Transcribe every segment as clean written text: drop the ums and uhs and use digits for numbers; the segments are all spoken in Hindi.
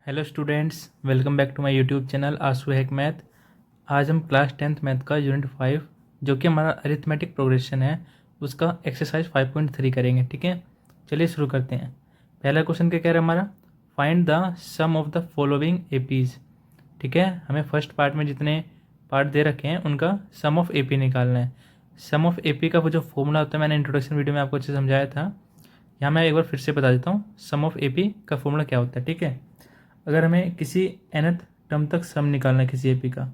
Hello students, welcome back to my YouTube channel आंसू हैक मैथ। आज हम क्लास 10th मैथ का यूनिट 5 जो कि हमारा अरिथमेटिक प्रोग्रेशन है उसका एक्सरसाइज 5.3 करेंगे। ठीक है, चलिए शुरू करते हैं। पहला क्वेश्चन क्या कह रहा है हमारा, find the sum of the following APs. ठीक है, हमें फर्स्ट पार्ट में जितने पार्ट दे रखे हैं उनका सम ऑफ एपी निकालना है। सम ऑफ एपी का वो जो फॉर्मूला होता है मैंने इंट्रोडक्शन वीडियो में आपको अच्छे से समझाया था। यहाँ मैं एक बार फिर से बता देता हूँ सम ऑफ एपी का फॉर्मूला क्या होता है। ठीक है, अगर हमें किसी nth टर्म तक सम निकालना है किसी एपी का,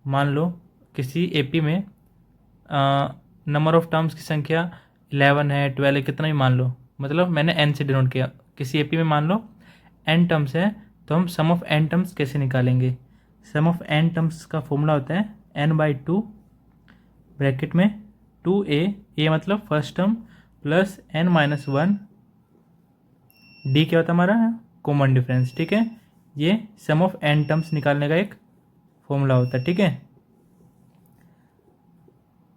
मान लो किसी एपी में नंबर ऑफ टर्म्स की संख्या 11 है, 12 है, कितना भी मान लो, मतलब मैंने n से डिनोट किया। किसी एपी में मान लो n टर्म्स है, तो हम सम ऑफ n टर्म्स कैसे निकालेंगे। सम ऑफ n टर्म्स का फॉर्मूला होता है n/2 ब्रैकेट में 2a, a मतलब first term, plus n-1 d क्या होता है हमारा कॉमन डिफरेंस। ठीक है, ये सम ऑफ n टर्म्स निकालने का एक फॉर्मूला होता है। ठीक है,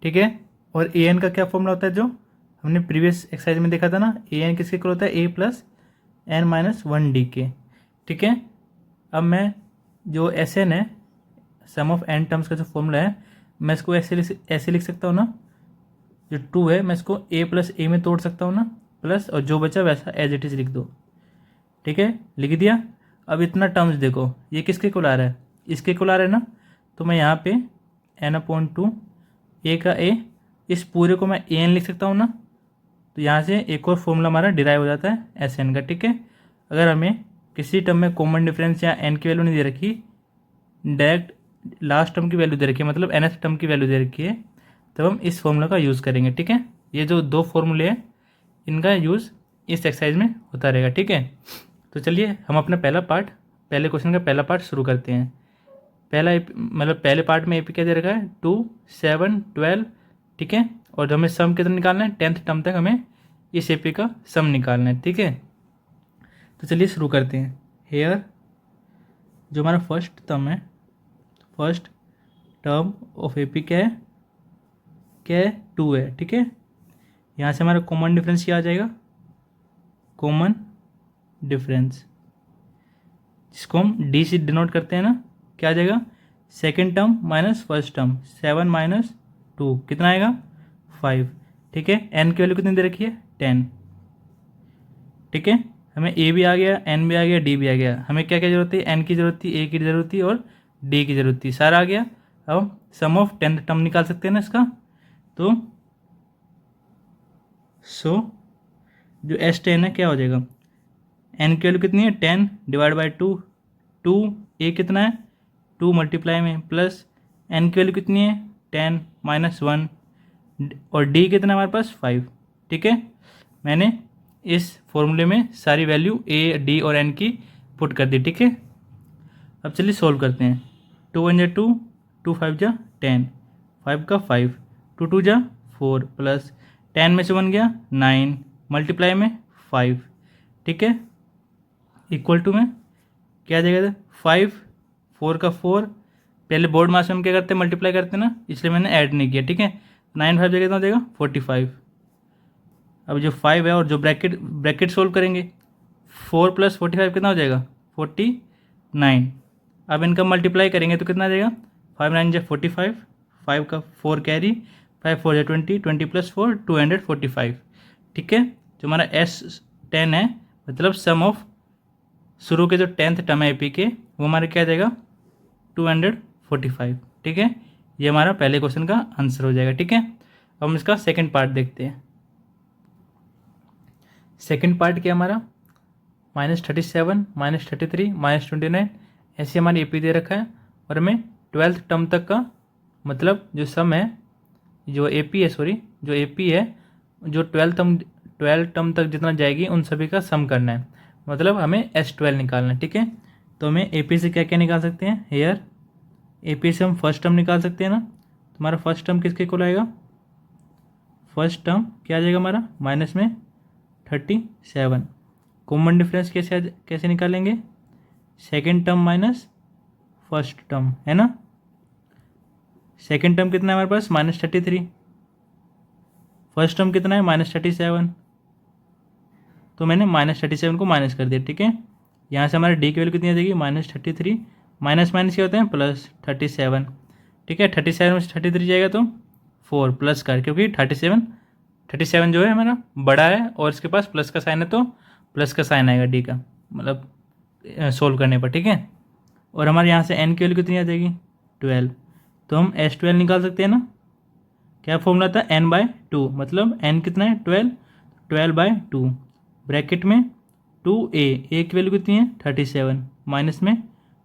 ठीक है। और ए एन का क्या फॉर्मूला होता है जो हमने प्रीवियस एक्सरसाइज में देखा था ना, ए एन किसके इक्वल होता है a प्लस n-1 डी के। ठीक है, अब मैं जो एस एन है सम ऑफ n टर्म्स का जो फॉर्मूला है मैं इसको ऐसे लिख सकता हूँ ना, जो 2 है मैं इसको a प्लस ए में तोड़ सकता हूँ ना, प्लस और जो बचा वैसा एज इट इज़ लिख दो। ठीक है, लिख दिया। अब इतना टर्म्स देखो, ये किसके इक्वल आ रहा है, इसके इक्वल आ रहा है ना, तो मैं यहाँ पे n/2 a का a, इस पूरे को मैं ए एन लिख सकता हूँ ना, तो यहाँ से एक और फॉर्मूला हमारा डिराइव हो जाता है एस एन का। ठीक है, अगर हमें किसी टर्म में कॉमन डिफरेंस या एन की वैल्यू नहीं दे रखी, डायरेक्ट लास्ट टर्म की वैल्यू दे रखी है, मतलब nth टर्म की वैल्यू दे रखी है, तब हम इस फॉर्मूला का यूज़ करेंगे। ठीक है, ये जो दो फॉर्मूले हैं इनका यूज़ इस एक्सरसाइज में होता रहेगा। ठीक है, तो चलिए हम अपना पहले क्वेश्चन का पहला पार्ट शुरू करते हैं। मतलब पहले पार्ट में एपी क्या दे रखा है 2, 7, 12। ठीक है, और हमें सम कितना निकालना है 10th टर्म तक हमें इस एपी का सम निकालना है। ठीक है, तो चलिए शुरू करते हैं। हेयर जो हमारा फर्स्ट टर्म ऑफ एपी क्या है 2 है। ठीक है, यहाँ से हमारा कॉमन डिफरेंस क्या आ जाएगा, कॉमन डिफरेंस जिसको हम डी से डिनोट करते हैं ना, क्या आ जाएगा second term minus first term, 7 - 2 कितना आएगा 5। ठीक है, एन की वैल्यू कितनी दे रखी है 10। ठीक है, हमें ए भी आ गया, एन भी आ गया, डी भी आ गया। हमें क्या क्या जरूरत है, एन की जरूरत थी, ए की जरूरत थी और डी की जरूरत थी, सारा आ गया। अब सम ऑफ 10th टर्म निकाल सकते हैं ना इसका, तो जो S10 है क्या हो जाएगा, एन की वैल्यू कितनी है 10 / 2, 2 ए कितना है 2 मल्टीप्लाई में, प्लस एन की वैल्यू कितनी है 10 - 1 और डी कितना है हमारे पास 5। ठीक है, मैंने इस फॉर्मूले में सारी वैल्यू ए, डी और एन की पुट कर दी। ठीक है, अब चलिए सॉल्व करते हैं। 2 × 2, 2 × 5 = 10, 5 का 5, 2 × 2 = 4, प्लस 10 में से 1 गया 9 मल्टीप्लाई में 5। ठीक है, इक्वल टू में क्या आ जाएगा 5, 4 का 4, पहले बोर्ड मास में हम क्या करते हैं मल्टीप्लाई करते हैं ना, इसलिए मैंने ऐड नहीं किया। ठीक है, 9 5 जगह कितना हो जाएगा 45। अब जो 5 है और जो ब्रैकेट सोल्व करेंगे, 4 + 45 कितना हो जाएगा 49। अब इनका मल्टीप्लाई करेंगे तो कितना आ जाएगा 5 9 = 45, 5 का 4 कैरी, 5 4 = 20, 20 + 4 245। ठीक है, जो हमारा S10 है मतलब सम ऑफ शुरू के जो 10th टर्म है एपी के, वो हमारे क्या आ जाएगा 245। ठीक है, ये हमारा पहले क्वेश्चन का आंसर हो जाएगा। ठीक है, अब हम इसका सेकंड पार्ट देखते हैं। सेकंड पार्ट क्या हमारा -37, -33, -29 ऐसे हमारी एपी दे रखा है, और हमें 12th टर्म तक का मतलब जो सम है, जो एपी है जो 12 टर्म तक जितना जाएगी उन सभी का सम करना है, मतलब हमें S12 निकालना है। ठीक है, तो हमें एपी से क्या क्या निकाल सकते हैं, हेयर एपी से हम फर्स्ट टर्म निकाल सकते हैं ना, तुम्हारा फर्स्ट टर्म किसके इक्वल आएगा, फर्स्ट टर्म क्या आ जाएगा हमारा -37। कॉमन डिफरेंस कैसे निकालेंगे, second term minus first term है ना, सेकेंड टर्म कितना है हमारे पास -33, फर्स्ट टर्म कितना है -37, तो मैंने -37 को माइनस कर दिया। ठीक है, यहाँ से हमारे डी की वैल्यू कितनी आ जाएगी -33, माइनस माइनस क्या होते हैं +37, ठीक है। 37 में से 33 जाएगा तो 4 प्लस कर, क्योंकि 37 जो है हमारा बड़ा है और इसके पास प्लस का साइन है तो प्लस का साइन आएगा डी का, मतलब सोल्व करने पर, ठीक है। और हमारे यहाँ से एन की वैल्यू कितनी आ जाएगी 12, तो हम S12 निकाल सकते हैं ना। क्या फॉर्मूला था n/2, मतलब n कितना है 12/2 ब्रैकेट में 2a, a की वैल्यू कितनी है 37, माइनस में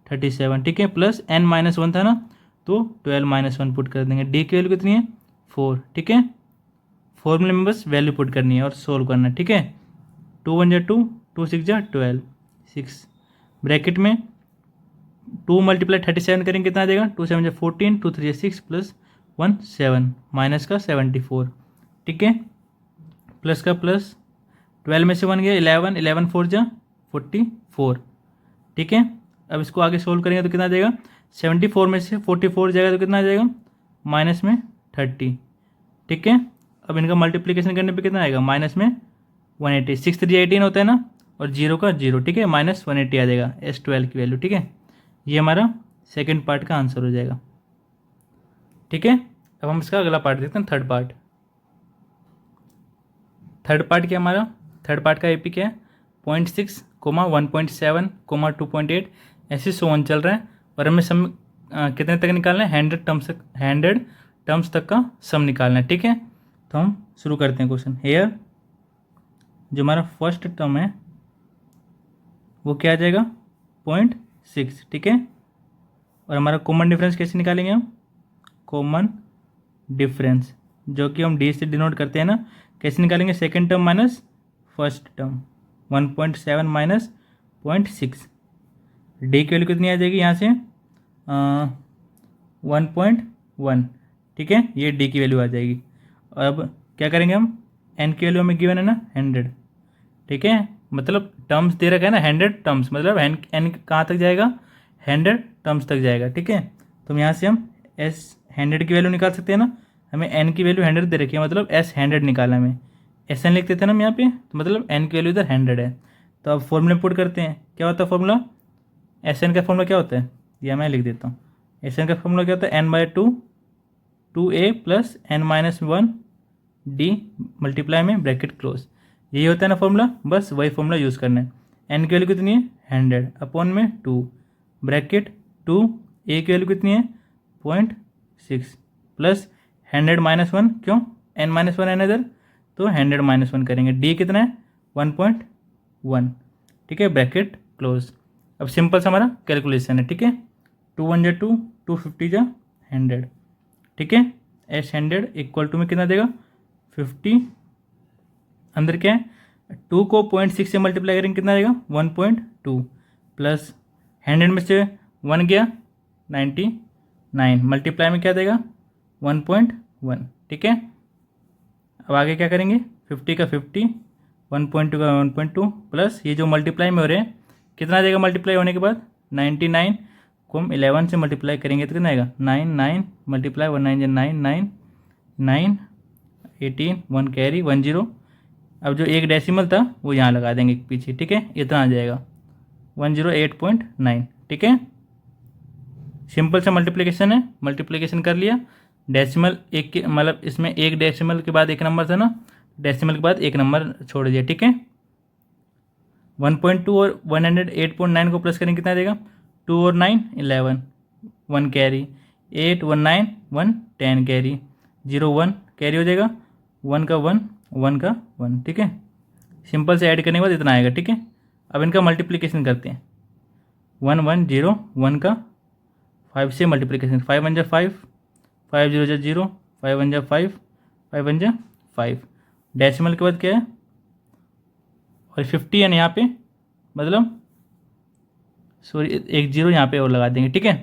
37, ठीक है, प्लस n-1 था ना तो 12-1 पुट कर देंगे। d की वैल्यू कितनी है 4, ठीक है। फॉर्मूले में बस वैल्यू पुट करनी है और सोल्व करना है, ठीक है। 2 1 जा 2, 2 6 जा 12, 6 ब्रैकेट में 2 × 37 करेंगे कितना आ जाएगा 2 7 जा 14, 2 3 जा 6 प्लस 1 7, माइनस का 74, ठीक है, प्लस का प्लस 12 में से 1 गया 11, 11 4 जा 44, ठीक है। अब इसको आगे सोल्व करेंगे तो कितना आ जाएगा 74 में से 44 जाएगा तो कितना आ जाएगा माइनस में 30, ठीक है। अब इनका मल्टीप्लिकेशन करने पे कितना आएगा माइनस में 180, 6 3 18 होता है ना, और 0 का 0, ठीक है, -180 आ जाएगा S12 की वैल्यू, ठीक है। ये हमारा सेकेंड पार्ट का आंसर हो जाएगा, ठीक है। अब हम इसका अगला पार्ट देखते हैं, थर्ड पार्ट। थर्ड पार्ट क्या हमारा, थर्ड पार्ट का एपी क्या है 0.6, 1.7, 2.8, ऐसे सोन चल रहा है और हमें सम कितने तक निकालना है 100 टर्म्स तक का सम निकालना है, ठीक है। तो हम शुरू करते हैं क्वेश्चन। हेयर जो हमारा फर्स्ट टर्म है वो क्या आ जाएगा 0.6, ठीक है। और हमारा कॉमन डिफरेंस कैसे निकालेंगे हम, कॉमन डिफरेंस जो कि हम डी से डिनोट करते हैं ना, कैसे निकालेंगे second term minus first term, 1.7 minus 0.6, D की वैल्यू कितनी आ जाएगी यहाँ से 1.1, ठीक है, ये डी की वैल्यू आ जाएगी। अब क्या करेंगे हम, एन की वैल्यू हमें गिवन है ना 100, ठीक है, मतलब टर्म्स दे रखा है ना 100 टर्म्स, मतलब एन कहाँ तक जाएगा 100 टर्म्स तक जाएगा, ठीक है। तो यहाँ से हम एस 100 की वैल्यू निकाल सकते हैं ना, हमें एन की वैल्यू 100 दे रखी है, मतलब एस 100 निकालना हमें, एस एन लिखते थे ना हम यहाँ पे, तो मतलब एन की वैल्यू इधर 100 है। तो अब फॉर्मूले पुट करते हैं, क्या होता है फॉर्मूला, एस एन का फॉर्मूला क्या होता है, यह मैं लिख देता हूँ। एस एन का फॉर्मूला क्या होता है n/2 2a plus n-1 D multiply में ब्रैकेट क्लोज, यही होता है ना फॉर्मूला, बस वही फॉर्मूला यूज़ करना है। एन की वैल्यू कितनी है 100 अपॉन में 2 ब्रैकेट 2, ए की वैल्यू कितनी है 0.6 प्लस 100-1, क्यों n-1 है ना इधर, तो 100-1 करेंगे, डी कितना है 1.1, ठीक है, ब्रैकेट क्लोज। अब सिंपल सा हमारा कैलकुलेशन है, ठीक है, 2 1 जा 2, 2 50 जा 100, ठीक है, एस 100 इक्वल टू में कितना देगा 50, अंदर क्या है 2 को 0.6 से मल्टीप्लाई करेंगे कितना आएगा 1.2 प्लस 100 में से 1 गया 99, मल्टीप्लाई में क्या देगा 1.1, ठीक है। अब आगे क्या करेंगे 50 का 50, 1.2 का 1.2 प्लस ये जो मल्टीप्लाई में हो रहे हैं कितना देगा मल्टीप्लाई होने के बाद 99 को हम 11 से मल्टीप्लाई करेंगे तो कितना आएगा 9 मल्टीप्लाई 1 9 9 9 18 1 कैरी 10। अब जो एक डेसिमल था वो यहाँ लगा देंगे पीछे, ठीक है, इतना आ जाएगा 108.9, ठीक है। सिंपल सा मल्टीप्लिकेशन है, मल्टीप्लिकेशन कर लिया, डेसिमल एक के मतलब इसमें एक डेसिमल के बाद एक नंबर था ना, डेसिमल के बाद एक नंबर छोड़ दिया, ठीक है। 1.2 और 108.9 को प्लस करेंगे कितना देगा 2 और 9 11, 1 कैरी 8 1 9 1 10 कैरी 0 1 कैरी हो जाएगा 1 का 1 1 का 1, ठीक है। सिंपल से ऐड करने के बाद इतना आएगा, ठीक है। अब इनका मल्टीप्लिकेशन करते हैं, 1 1 0 1 का 5 से मल्टीप्लिकेशन, 5 1 जा 5, 5 0 जा 0, 5 1 जा 5, 5 1 जा 5, डेसिमल के बाद क्या है और 50 है ना यहाँ पे, मतलब सॉरी एक जीरो यहाँ पे और लगा देंगे, ठीक है।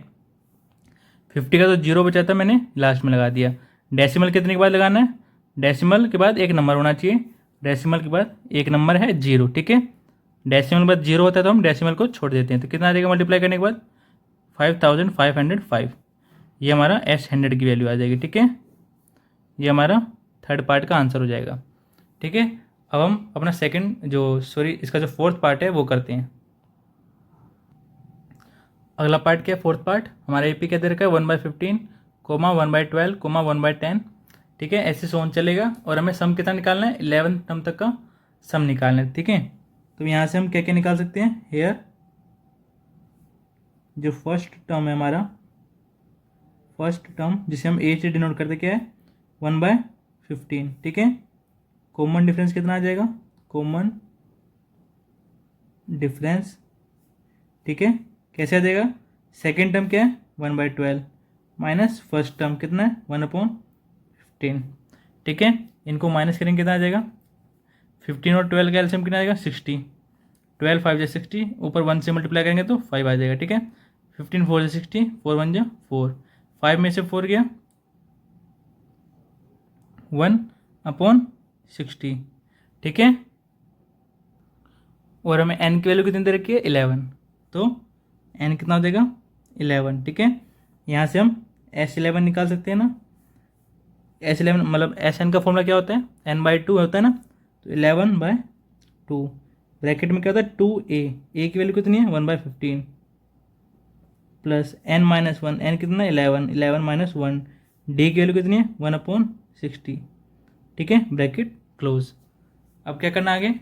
50 का तो जीरो बचा था मैंने लास्ट में लगा दिया। डेसिमल कितने के बाद लगाना है, डेसिमल के बाद एक नंबर होना चाहिए, डेसिमल के बाद एक नंबर है 0, ठीक है। डेसिमल के बाद 0 होता है तो हम डेसिमल को छोड़ देते हैं, तो कितना आ जाएगा मल्टीप्लाई करने के बाद 5505, ये हमारा S100 की वैल्यू आ जाएगी, ठीक है। ये हमारा थर्ड पार्ट का आंसर हो जाएगा, ठीक है। अब हम अपना सेकंड जो इसका जो फोर्थ पार्ट है वो करते हैं। अगला पार्ट क्या है, फोर्थ पार्ट हमारा ए पी क्या दे रखा है 1/15 कोमा 1/12 कोमा 1/10, ठीक है, ऐसे सोन चलेगा। और हमें सम कितना निकालना है, 11 टर्म तक का सम निकालना है, ठीक है। तो यहाँ से हम क्या क्या निकाल सकते हैं, हेयर जो फर्स्ट टर्म है हमारा, फर्स्ट टर्म जिसे हम ए से डिनोट करते क्या है 1/15, ठीक है। कॉमन डिफरेंस कितना आ जाएगा, कॉमन डिफरेंस, ठीक है, कैसे आ जाएगा, सेकेंड टर्म क्या है 1/12 माइनस फर्स्ट टर्म कितना है 1/15, ठीक है। इनको माइनस करेंगे कितना आ जाएगा, 15 और 12 का एलसीएम कितना आ जाएगा 60, 12 5 जा 60, ऊपर 1 से मल्टीप्लाई करेंगे तो 5 आ जाएगा, ठीक है। 15 4 जा 60, 4 1 जा 4, 5 में से 4 गया 1/60, ठीक है। और हमें n की वैल्यू कितनी दे रखी है 11, तो n कितना हो जाएगा 11, ठीक है। यहाँ से हम S11 निकाल सकते हैं ना, S11 मतलब Sn का फॉर्मूला क्या होता है, n/2 होता है ना, तो 11/2 ब्रैकेट में क्या होता है 2a की वैल्यू कितनी है 1/15 प्लस n-1, n कितना 11, 11 - 1, d की वैल्यू कितनी है 1/60, ठीक है, ब्रैकेट क्लोज। अब क्या करना आगे,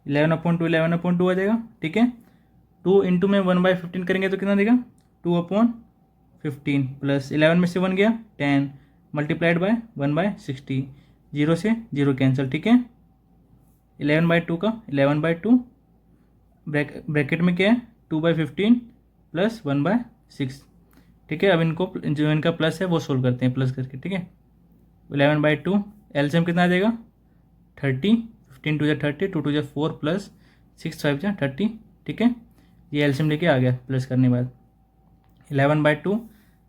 11/2 11/2 आ जाएगा, ठीक है। 2 इंटू में 1/15 करेंगे तो कितना देगा 2/15 प्लस 11 में से 1 गया 10 मल्टीप्लाइड बाय 1/60, 0 से 0 कैंसिल, ठीक है। 11/2 का 11/2 ब्रैकेट में क्या है 2/15 प्लस 1/6, ठीक है। अब इनको जो इनका प्लस है वो सोल्व करते हैं प्लस करके, ठीक है। 11/2 एलसीएम कितना आ जाएगा 30, 15 2 जा 30, 2 2 जा 4 प्लस 6 5 जा 30, ठीक है। ये एलसीएम लेके आ गया प्लस करने के बाद 11/2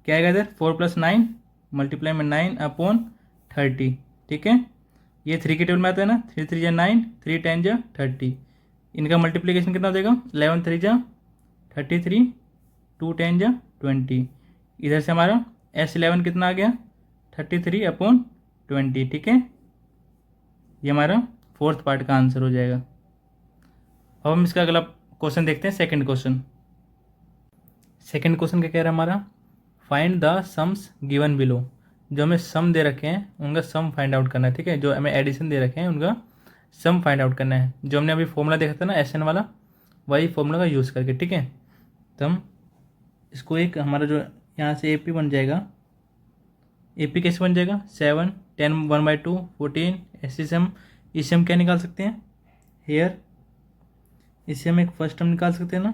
क्या आएगा इधर 4 + 9 मल्टीप्लाई में 9/30, ठीक है। ये 3 के टेबल में आता है ना, 3 3 जा 9, 3 10 जा 30, इनका मल्टीप्लिकेशन कितना हो जाएगा 11 3 जा 33, 2 10 जा 20, इधर से हमारा S11 कितना आ गया 33/20, ठीक है। ये हमारा फोर्थ पार्ट का आंसर हो जाएगा। अब हम इसका अगला क्वेश्चन देखते हैं, सेकंड क्वेश्चन। सेकंड क्वेश्चन क्या कह रहा है हमारा, find the sums given below. जो हमें सम दे रखे हैं उनका सम फाइंड आउट करना है, ठीक है। जो हमें एडिशन दे रखे हैं उनका सम फाइंड आउट करना है। जो हमने अभी फॉर्मूला देखा था ना SN वाला, वही फॉर्मूला का यूज़ करके, ठीक है। तो हम इसको एक हमारा जो यहाँ से AP बन जाएगा, AP कैसे बन जाएगा 7 10 1/2 14, इससे हम क्या निकाल सकते हैं हेयर, इससे हम एक फर्स्ट टर्म निकाल सकते हैं ना,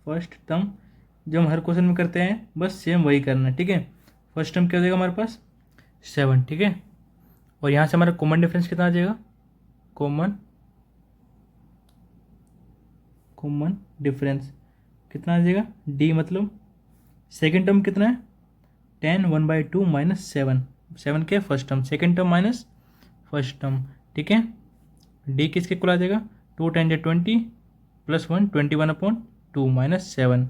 फर्स्ट टर्म जो हम हर क्वेश्चन में करते हैं बस सेम वही करना है, ठीक है। फर्स्ट टर्म क्या हो जाएगा हमारे पास 7, ठीक है। और यहाँ से हमारा कॉमन डिफरेंस कितना आ जाएगा, कॉमन डिफरेंस कितना आ जाएगा D, मतलब सेकेंड टर्म कितना है 10 1/2 माइनस 7, 7 क्या है first term, second term minus first term, ठीक है। D किसके इक्वल आ जाएगा 2 10 जा 20 प्लस 1 21/2 माइनस 7,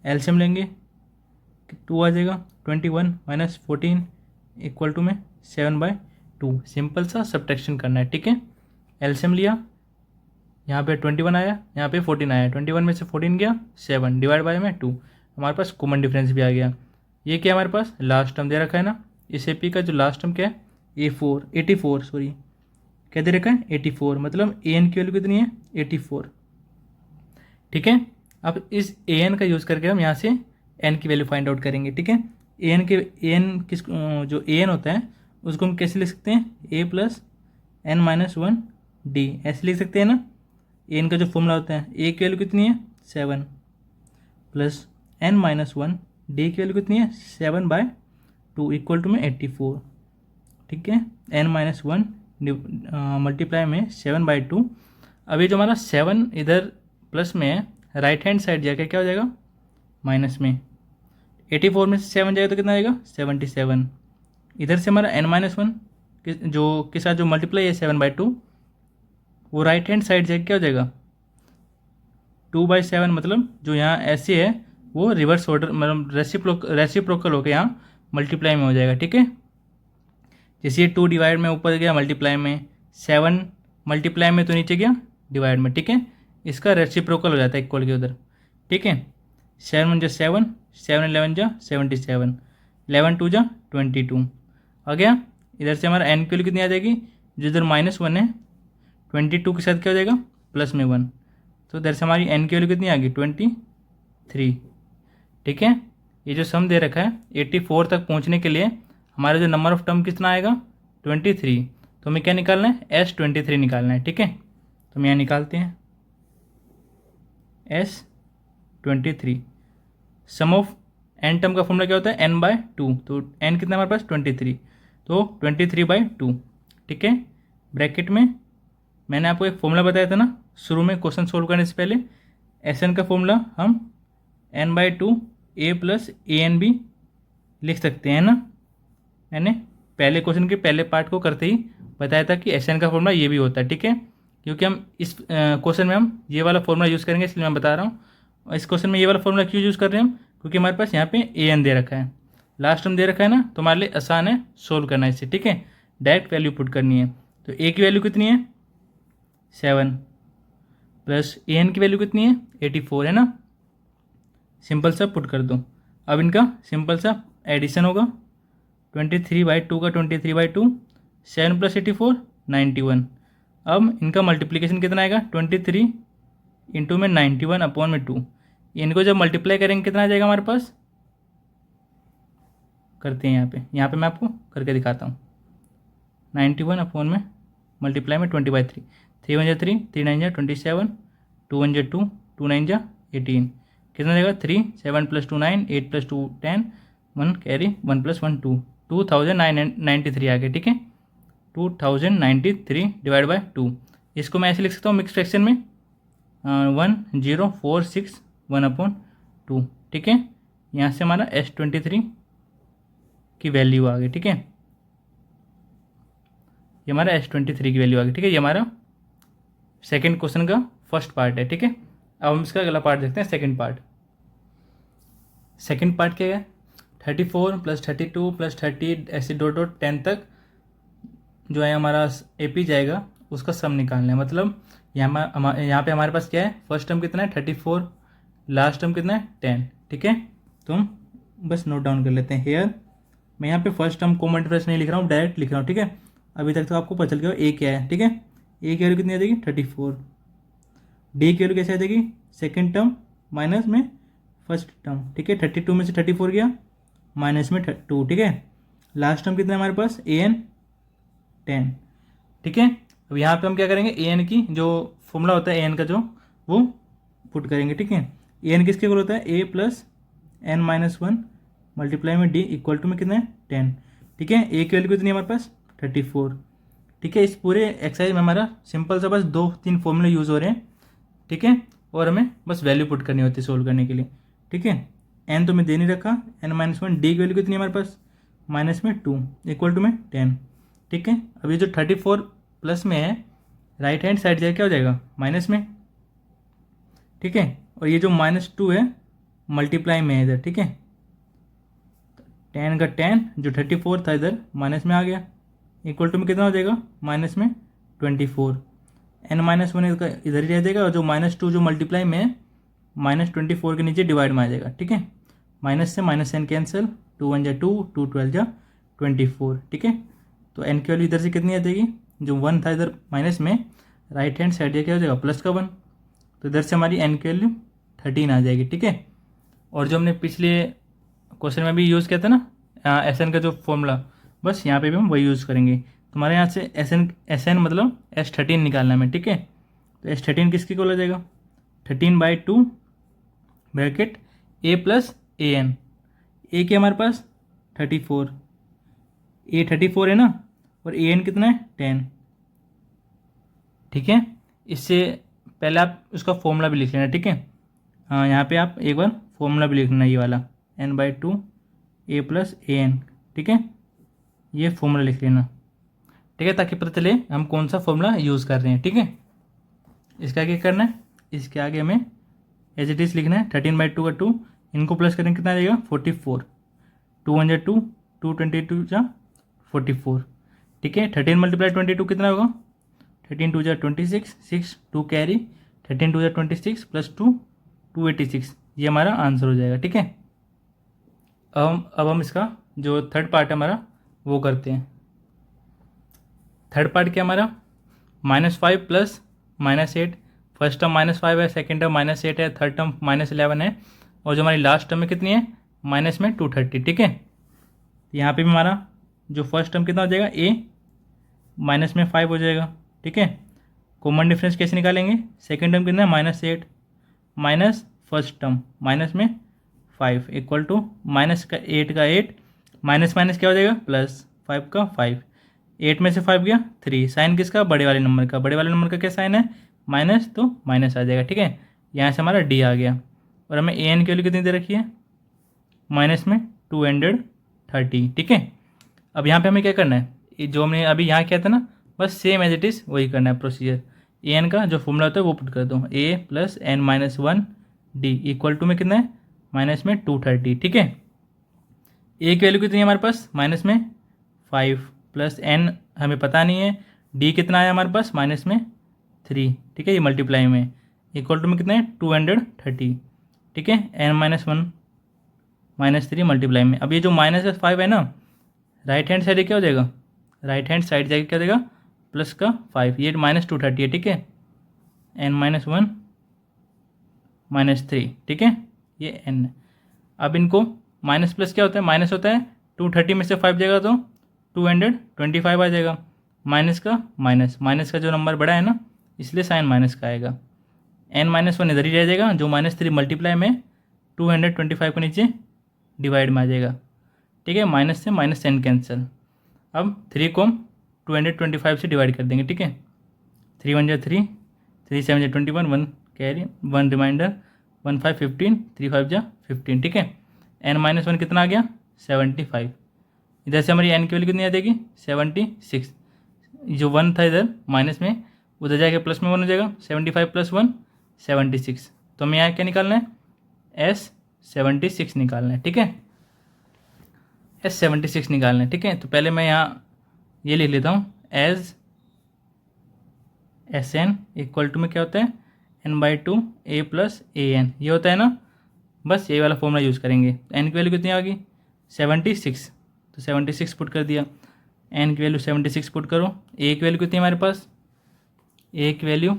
एलसीएम लेंगे 2 आ जाएगा 21 माइनस 14 इक्वल टू में 7/2, सिंपल सा सब्ट्रैक्शन करना है, ठीक है। एलसीएम लिया, यहाँ पे 21 आया, यहाँ पे 14 आया, 21 में से 14 गया 7 डिवाइड बाय में 2, हमारे पास कॉमन डिफरेंस भी आ गया। ये क्या हमारे पास लास्ट टर्म दे रखा है ना, इस AP का जो लास्ट टर्म क्या है 84 सॉरी क्या दे रखा है 84, मतलब AN की वैल्यू कितनी है 84, ठीक है। अब इस AN का यूज़ करके हम यहाँ से N की वैल्यू फाइंड आउट करेंगे, ठीक है। AN किस जो AN होता है उसको हम कैसे लिख सकते हैं A + n - 1 D, ऐसे लिख सकते हैं ना। AN का जो फॉर्मूला होता है A की वैल्यू कितनी है 7 प्लस n - 1 D की वैल्यू कितनी है 7/2 इक्वल टू में 84, ठीक है। n - 1 मल्टीप्लाई में 7/2। अभी जो हमारा 7 इधर प्लस में है, राइट हैंड साइड जाके क्या हो जाएगा माइनस में, 84 में से 7 जाएगा तो कितना आएगा 77, इधर से हमारा n - 1 जो के साथ जो मल्टीप्लाई है 7/2, वो राइट हैंड साइड जाके क्या हो जाएगा 2/7, मतलब जो यहाँ ऐसे है वो रिवर्स ऑर्डर मतलब रेसिप्रोकल होकर यहाँ मल्टीप्लाई में हो जाएगा, ठीक है। जैसे ये 2 डिवाइड में ऊपर गया मल्टीप्लाई में, 7 मल्टीप्लाई में तो नीचे गया डिवाइड में, ठीक है। इसका रेसिप्रोकल हो जाता है इक्वल के उधर, ठीक है। 7 1 जा 7, 7 11 जा 77, 11 2 जा 22 आ गया। इधर से हमारा एन की वैल्यू कितनी आ जाएगी, जो इधर -1 है 22 के साथ क्या हो जाएगा प्लस में 1, तो इधर से हमारी एन की वैल्यू कितनी आ गई 23। ठीक है, ये जो सम दे रखा है 84 तक पहुंचने के लिए हमारा जो नंबर ऑफ टर्म कितना आएगा 23, तो हमें क्या निकालना है S23 निकालना है। ठीक है, तो हम यहाँ निकालते हैं S23। Sum of n term का फॉर्मूला क्या होता है n/2, तो n कितना हमारे पास 23, तो 23/2। ठीक है, ब्रैकेट में मैंने आपको एक फॉर्मूला बताया था ना शुरू में क्वेश्चन सोल्व करने से पहले, Sn का फॉर्मूला हम n/2 a + an भी लिख सकते हैं ना। मैंने पहले क्वेश्चन के पहले पार्ट को करते ही बताया था कि Sn का फॉर्मूला ये भी होता है। ठीक है, क्योंकि हम इस क्वेश्चन में हम ये वाला फॉर्मूला यूज़ करेंगे, इसलिए मैं बता रहा हूँ। इस क्वेश्चन में ये वाला फॉर्मूला क्यों यूज़ कर रहे हैं हम, क्योंकि हमारे पास यहाँ पे an दे रखा है, लास्ट टर्म दे रखा है ना, तो हमारे लिए आसान है सोल्व करना इससे। ठीक है, डायरेक्ट वैल्यू पुट करनी है, तो a की वैल्यू कितनी है 7 प्लस an की वैल्यू कितनी है 84 है ना, सिंपल सा पुट कर दो। अब इनका सिंपल सा एडिशन होगा 23/2 का 23/2, 7 + 84 91। अब इनका मल्टीप्लिकेशन कितना आएगा 23 इंटू में 91/2। इनको जब मल्टीप्लाई करेंगे कितना आ जाएगा हमारे पास, करते हैं यहाँ पे मैं आपको करके दिखाता हूँ। 91 में मल्टीप्लाई में 20/3, 3 1 जा 3, 3 9 जा 27, 2 1 जा 2, 2 9 जा 18, कितना जाएगा 3, 7 + 2 9, 8 + 2 10, 1 कैरी 1 + 1 2, 2093 आ गया। ठीक है, 2093 / 2। इसको मैं ऐसे लिख सकता हूँ मिक्स फ्रैक्शन में 1046(1/2)। ठीक है, यहाँ से हमारा S23 की वैल्यू आ गई। ठीक है, ये हमारा S23 की वैल्यू आ गई। ठीक है, ये हमारा सेकंड क्वेश्चन का फर्स्ट पार्ट है। ठीक है, अब हम इसका अगला पार्ट देखते हैं, सेकंड पार्ट। सेकंड पार्ट क्या है 34 + 32 + 30 ऐसे डॉट 10 तक जो है हमारा AP जाएगा, उसका सम निकालना है। मतलब यहाँ पे हमारे पास क्या है, फर्स्ट टर्म कितना है 34, लास्ट टर्म कितना है 10। ठीक है, तो हम बस नोट डाउन कर लेते हैं हेयर। मैं यहाँ पे फर्स्ट टर्म को मल्टीप्लाई नहीं लिख रहा हूँ, डायरेक्ट लिख रहा हूँ। ठीक है, अभी तक तो आपको पता चल गया ए क्या है। ठीक है, ए की वैल्यू कितनी आ जाएगी 34, डी की वैल्यू कैसे आ जाएगी सेकेंड टर्म माइनस में फर्स्ट टर्म। ठीक है, 32 में से 34 गया माइनस में 2। ठीक है, लास्ट टर्म कितना है हमारे पास an 10। ठीक है, अब यहाँ पे हम क्या करेंगे an की जो फॉर्मूला होता है an का जो वो पुट करेंगे। ठीक है, an किसके इक्वल होता है a + n-1 मल्टीप्लाई में d इक्वल टू में कितना है 10। ठीक है, a की वैल्यू कितनी है हमारे पास 34। ठीक है, इस पूरे एक्सरसाइज में हमारा सिंपल सा बस 2-3 फॉर्मूले यूज़ हो रहे हैं। ठीक है, और हमें बस वैल्यू पुट करनी होती है सोल्व करने के लिए। ठीक है, n तो मैं दे नहीं रखा, n-1, d की वैल्यू कितनी है हमारे पास -2 इक्वल टू में 10। ठीक है, अब ये जो 34 प्लस में है राइट हैंड साइड जाए क्या हो जाएगा माइनस में। ठीक है, और ये जो -2 है मल्टीप्लाई में है इधर। ठीक है, 10 का 10 जो 34 था इधर माइनस में आ गया, इक्वल टू में कितना हो जाएगा -24। n-1 इधर ही रह जाएगा, और जो -2 जो मल्टीप्लाई में है -24 के नीचे डिवाइड में आ जाएगा। ठीक है, माइनस से माइनस n कैंसिल, 2 1 जा 2, 2 12 जा 24। ठीक है, तो n की वैल्यू इधर से कितनी आ जाएगी, जो 1 था इधर माइनस में राइट हैंड साइड क्या हो जाएगा प्लस का 1, तो इधर से हमारी n की वैल्यू 13 आ जाएगी। ठीक है, और जो हमने पिछले क्वेश्चन में भी यूज़ किया था ना Sn का जो फॉर्मूला, बस यहाँ पे भी हम वही यूज़ करेंगे। तुम्हारे यहाँ से Sn मतलब S13 निकालना है हमें। ठीक है, तो S13 किसके इक्वल हो जाएगा 13/2 ब्रैकेट a + an। a के हमारे पास 34, a 34 है ना, और an कितना है 10। ठीक है, इससे पहले आप उसका फॉर्मूला भी लिख लेना। ठीक है, हाँ यहाँ पे आप एक बार फॉर्मूला भी लिखना, ये वाला n/2 a + an। ठीक है, ये फॉर्मूला लिख लेना। ठीक है, ताकि पता चले हम कौन सा फॉर्मूला यूज़ कर रहे हैं। ठीक है, इसका आगे करना है, इसके आगे हमें एज इट इज़ लिखना है 13/2 का 2, इनको प्लस करेंगे कितना आ जाएगा 44, 2 1 जा 2, 2 22 जा 44। ठीक है, 13 × 22 कितना होगा 13 2 जा 26, 6 2 कैरी, 13 2 जा 26 + 2 286, ये हमारा आंसर हो जाएगा। ठीक है, अब हम इसका जो थर्ड पार्ट है हमारा वो करते हैं। थर्ड पार्ट क्या हमारा, -5 प्लस -8। फर्स्ट टर्म -5 है, सेकेंड टर्म -8 है, थर्ड टर्म -11 है, और जो हमारी लास्ट टर्म में कितनी है, माइनस में 230। ठीक है, यहाँ पे भी हमारा जो फर्स्ट टर्म कितना हो जाएगा, a माइनस में 5 हो जाएगा। ठीक है, कॉमन डिफरेंस कैसे निकालेंगे, सेकेंड टर्म कितना है, -8 माइनस फर्स्ट टर्म माइनस में 5 इक्वल टू माइनस का 8 का 8, माइनस माइनस क्या हो जाएगा, प्लस 5 का 5, 8 में से 5 गया 3, साइन किसका, बड़े वाले नंबर का, बड़े वाले नंबर का क्या साइन है, माइनस, तो माइनस आ जाएगा। ठीक है, यहाँ से हमारा डी आ गया, और हमें ए एन की वैल्यू कितनी दे रखी है, माइनस में 230। ठीक है, अब यहाँ पे हमें क्या करना है, जो हमने अभी यहाँ किया था ना, बस सेम एज इट इज़ वही करना है प्रोसीजर। ए एन का जो फॉर्मूला होता है वो पुट कर दो, a plus N minus 1 D equal to में कितना है, माइनस में 230। ठीक है, ए की वैल्यू कितनी है हमारे पास, माइनस में 5 प्लस एन हमें पता नहीं है, डी कितना है हमारे पास, माइनस में 3। ठीक है, ये मल्टीप्लाई में इक्वल टू में कितना है, 230। ठीक है, एन माइनस 1 माइनस 3 मल्टीप्लाई में, अब ये जो माइनस 5 है ना, राइट हैंड साइड क्या हो जाएगा, राइट हैंड साइड जाके क्या हो जाएगा, प्लस का 5, ये -230 है। ठीक है, एन माइनस 1 माइनस 3। ठीक है, ये एन। अब इनको माइनस प्लस क्या होता है, माइनस होता है, 230 में से 5 जाएगा तो 225 आ जाएगा, माइनस का माइनस, माइनस का जो नंबर बड़ा है ना, इसलिए साइन माइनस का आएगा। एन माइनस 1 इधर ही रह जाएगा, जो -3 मल्टीप्लाई में 225 को नीचे डिवाइड में आ जाएगा। ठीक है, माइनस से माइनस एन कैंसिल। अब 3 को हम 225 से डिवाइड कर देंगे। ठीक है, 3 1 3, 3 7 21, 1 कैरी 1 रिमाइंडर, 1 5 15, 3 5 15। ठीक है, एन माइनस 1 कितना आ गया, 75। इधर से हमारी एन की वैल्यू कितनी आ जाएगी, 76। जो 1 था इधर माइनस में, उधर जाके प्लस में 1 हो जाएगा, 75 प्लस 1 76। तो हमें यहाँ क्या निकालना है, S76 निकालना है। ठीक है, S76 निकालना है। ठीक है, तो पहले मैं यहाँ ये लिख लेता हूँ, as S n equal to में क्या होता है, n/2 a plus A N, ये होता है ना, बस ये वाला फॉर्मूला यूज़ करेंगे। तो एन की वैल्यू कितनी आ गई, 76, तो 76 पुट कर दिया, एन की वैल्यू 76 पुट करो। ए की वैल्यू कितनी है हमारे पास, ए की वैल्यू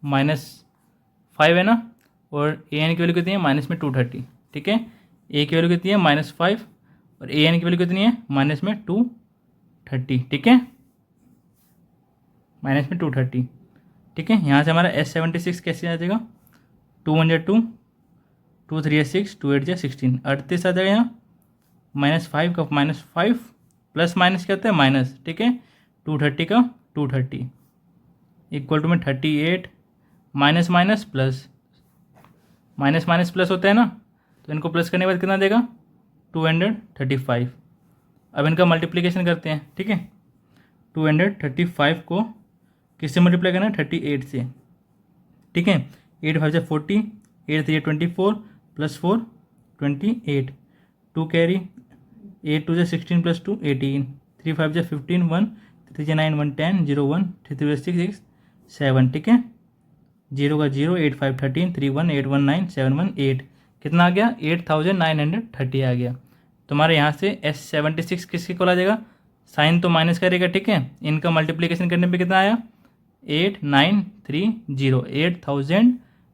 -5 है ना, और ए एन की वैल्यू कितनी है, माइनस में 230। ठीक है, ए की वैल्यू कितनी है, -5, और ए एन की वैल्यू कितनी है, माइनस में 230। ठीक है, माइनस में 230। ठीक है, यहाँ से हमारा S76 कैसे आ जाएगा, 2 1 2, 2 3 6, 2 8 16, 38 आ जाएगा यहाँ, -5 का -5 प्लस माइनस क्या होता है, माइनस। ठीक है, 230 का 230 इक्वल टू में 38, minus minus plus, minus minus plus होता है ना, तो इनको प्लस करने के बाद कितना देगा, 235। अब इनका मल्टीप्लिकेशन करते हैं। ठीक है, 235 को किससे मल्टीप्लाई करना है, 38 से। ठीक है, 8 5 40, 8 3 24 प्लस 4 28, 2 कैरी, 8 2 16 प्लस 2 18, 3 5 15, 1 3 9 1 10, 0 1 3 3 6 6 7। ठीक है, 0 का 0, 8 5 13, 3 1 8 1 9 7 1 8, कितना आ गया, 8930 आ गया। तुम्हारे यहाँ से S76 किसके को आ जाएगा, साइन तो माइनस करेगा। ठीक है, इनका मल्टीप्लिकेशन करने पे कितना आया, 8930,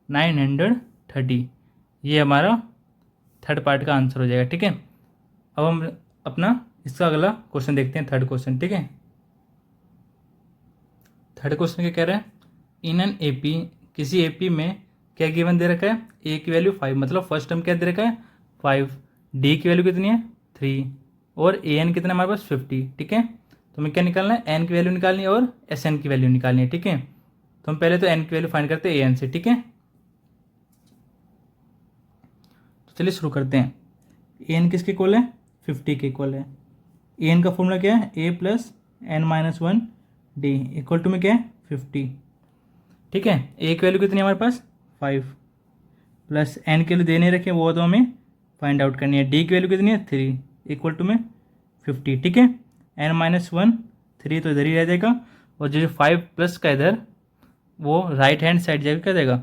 8930। ये हमारा थर्ड पार्ट का आंसर हो जाएगा। ठीक है, अब हम अपना इसका अगला क्वेश्चन देखते हैं, थर्ड क्वेश्चन। ठीक है, थर्ड क्वेश्चन क्या कह रहा है, इन एन एपी, किसी एपी में क्या गिवन दे रखा है, ए की वैल्यू 5, मतलब फर्स्ट टर्म क्या दे रखा है, 5, डी की वैल्यू कितनी है, 3, और ए एन कितना हमारे पास 50। ठीक है, तो हमें क्या निकालना है, एन की वैल्यू निकालनी है और एस एन की वैल्यू निकालनी है। ठीक है, तो हम पहले तो एन की वैल्यू फाइंड करते हैं ए एन से। ठीक है, तो चलिए शुरू करते हैं। ए एन किसके इक्वल है, 50 के इक्वल है। ए एन का फॉर्मूला क्या है, A plus N minus 1 D equal to में क्या है, 50। ठीक है, ए की वैल्यू कितनी है हमारे पास, 5, प्लस एन की वैल्यू दे नहीं रखे, वो तो हमें फाइंड आउट करनी है। डी की वैल्यू कितनी है, 3 इक्वल टू में 50। ठीक है, एन माइनस 1 3 तो इधर ही रह जाएगा, और जो 5 प्लस का इधर वो राइट हैंड साइड जाएगा, क्या जाएगा,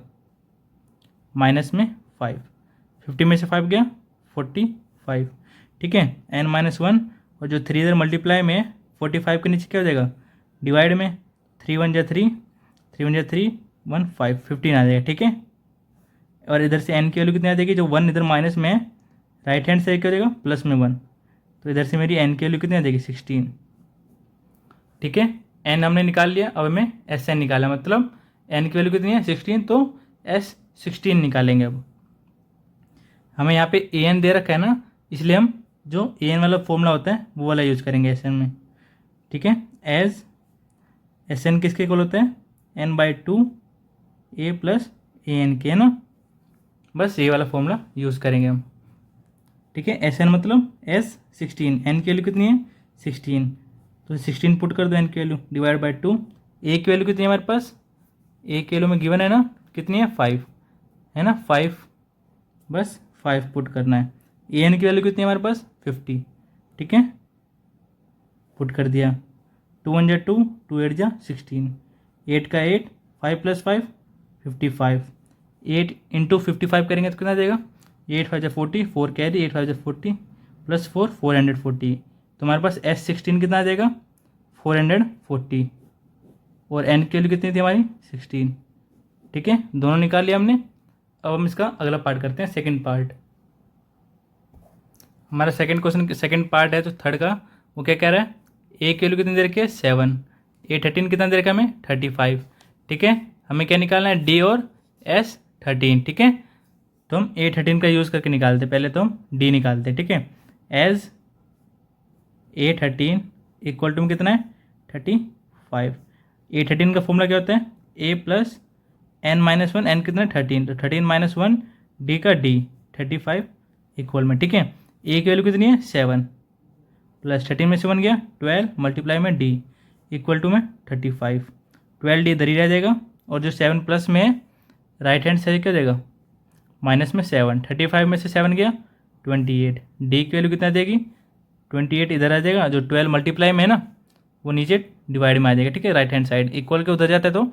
माइनस में 5। 50 में से 5 गया 45, ठीक है। n-1 और जो 3 इधर मल्टीप्लाई में 45 के नीचे क्या हो जाएगा, डिवाइड में 3 1 जा 3, 3 1 जा 3, 1 5, 15 आ जाएगा, ठीक है। और इधर से n की वैल्यू कितनी आ जाएगी, जो 1 इधर माइनस में है, राइट हैंड साइड क्या हो जाएगा प्लस में 1, तो इधर से मेरी n की वैल्यू कितनी आ जाएगी 16, ठीक है। n हमने निकाल लिया, अब हमें Sn निकाला, मतलब n की वैल्यू कितनी है 16, तो S16 निकालेंगे। अब हमें यहाँ पे an दे रखा है ना, इसलिए हम जो an वाला फॉर्मूला होता है वो वाला यूज़ करेंगे Sn में, ठीक है। एज Sn किसके इक्वल होता है, n/2 a प्लस an के, है ना, बस ये वाला फॉर्मूला यूज़ करेंगे हम, ठीक है। Sn मतलब S16, n की वैल्यू कितनी है 16, तो 16 पुट कर दो n की वैल्यू, डिवाइड बाई 2, a की वैल्यू कितनी है हमारे पास, a की वैल्यू में गिवन है ना, कितनी है 5, है ना 5, बस 5 पुट करना है। an की वैल्यू कितनी है हमारे पास 50, ठीक है, पुट कर दिया। 2 1 जा 2, 2 8 जा 16, 8 का 8, 5 प्लस 5 55, 8 इंटू 55 करेंगे तो कितना आ जाएगा, 8 5 जा 40, 4 कैरी, 8 5 जा 40 प्लस 4 440, तो हमारे पास S16 कितना आ जाएगा 440, और n की वैल्यू कितनी थी हमारी 16, ठीक है। दोनों निकाल लिया हमने। अब हम इसका अगला पार्ट करते हैं, सेकंड पार्ट। हमारा सेकंड क्वेश्चन सेकंड पार्ट है, तो थर्ड का वो क्या कह रहा है, a की वैल्यू कितनी दे रखी है 7, a13 कितना दे रखा है हमें 35, ठीक है। हमें क्या निकालना है d और S13, ठीक है। तो हम a13 का यूज़ करके निकालते, पहले तो हम d निकालते, ठीक है। एज a13 इक्वल टू कितना है 35, a13 का फॉर्मूला क्या होता है a प्लस n-1, n कितना है 13, तो 13 - 1 d का d 35 इक्वल में, ठीक है। a की वैल्यू कितनी है 7 प्लस 13 में से 1 गया 12, मल्टीप्लाई में d इक्वल टू में 35, 12d इधर ही रह जाएगा, और जो 7 प्लस में है राइट हैंड साइड क्या हो जाएगा माइनस में 7, 35 में से 7 गया 28, d की वैल्यू कितना देगी 28 इधर आ जाएगा, जो 12 मल्टीप्लाई में है ना वो नीचे डिवाइड में आ जाएगा, ठीक है। राइट हैंड साइड इक्वल के उधर जाता है तो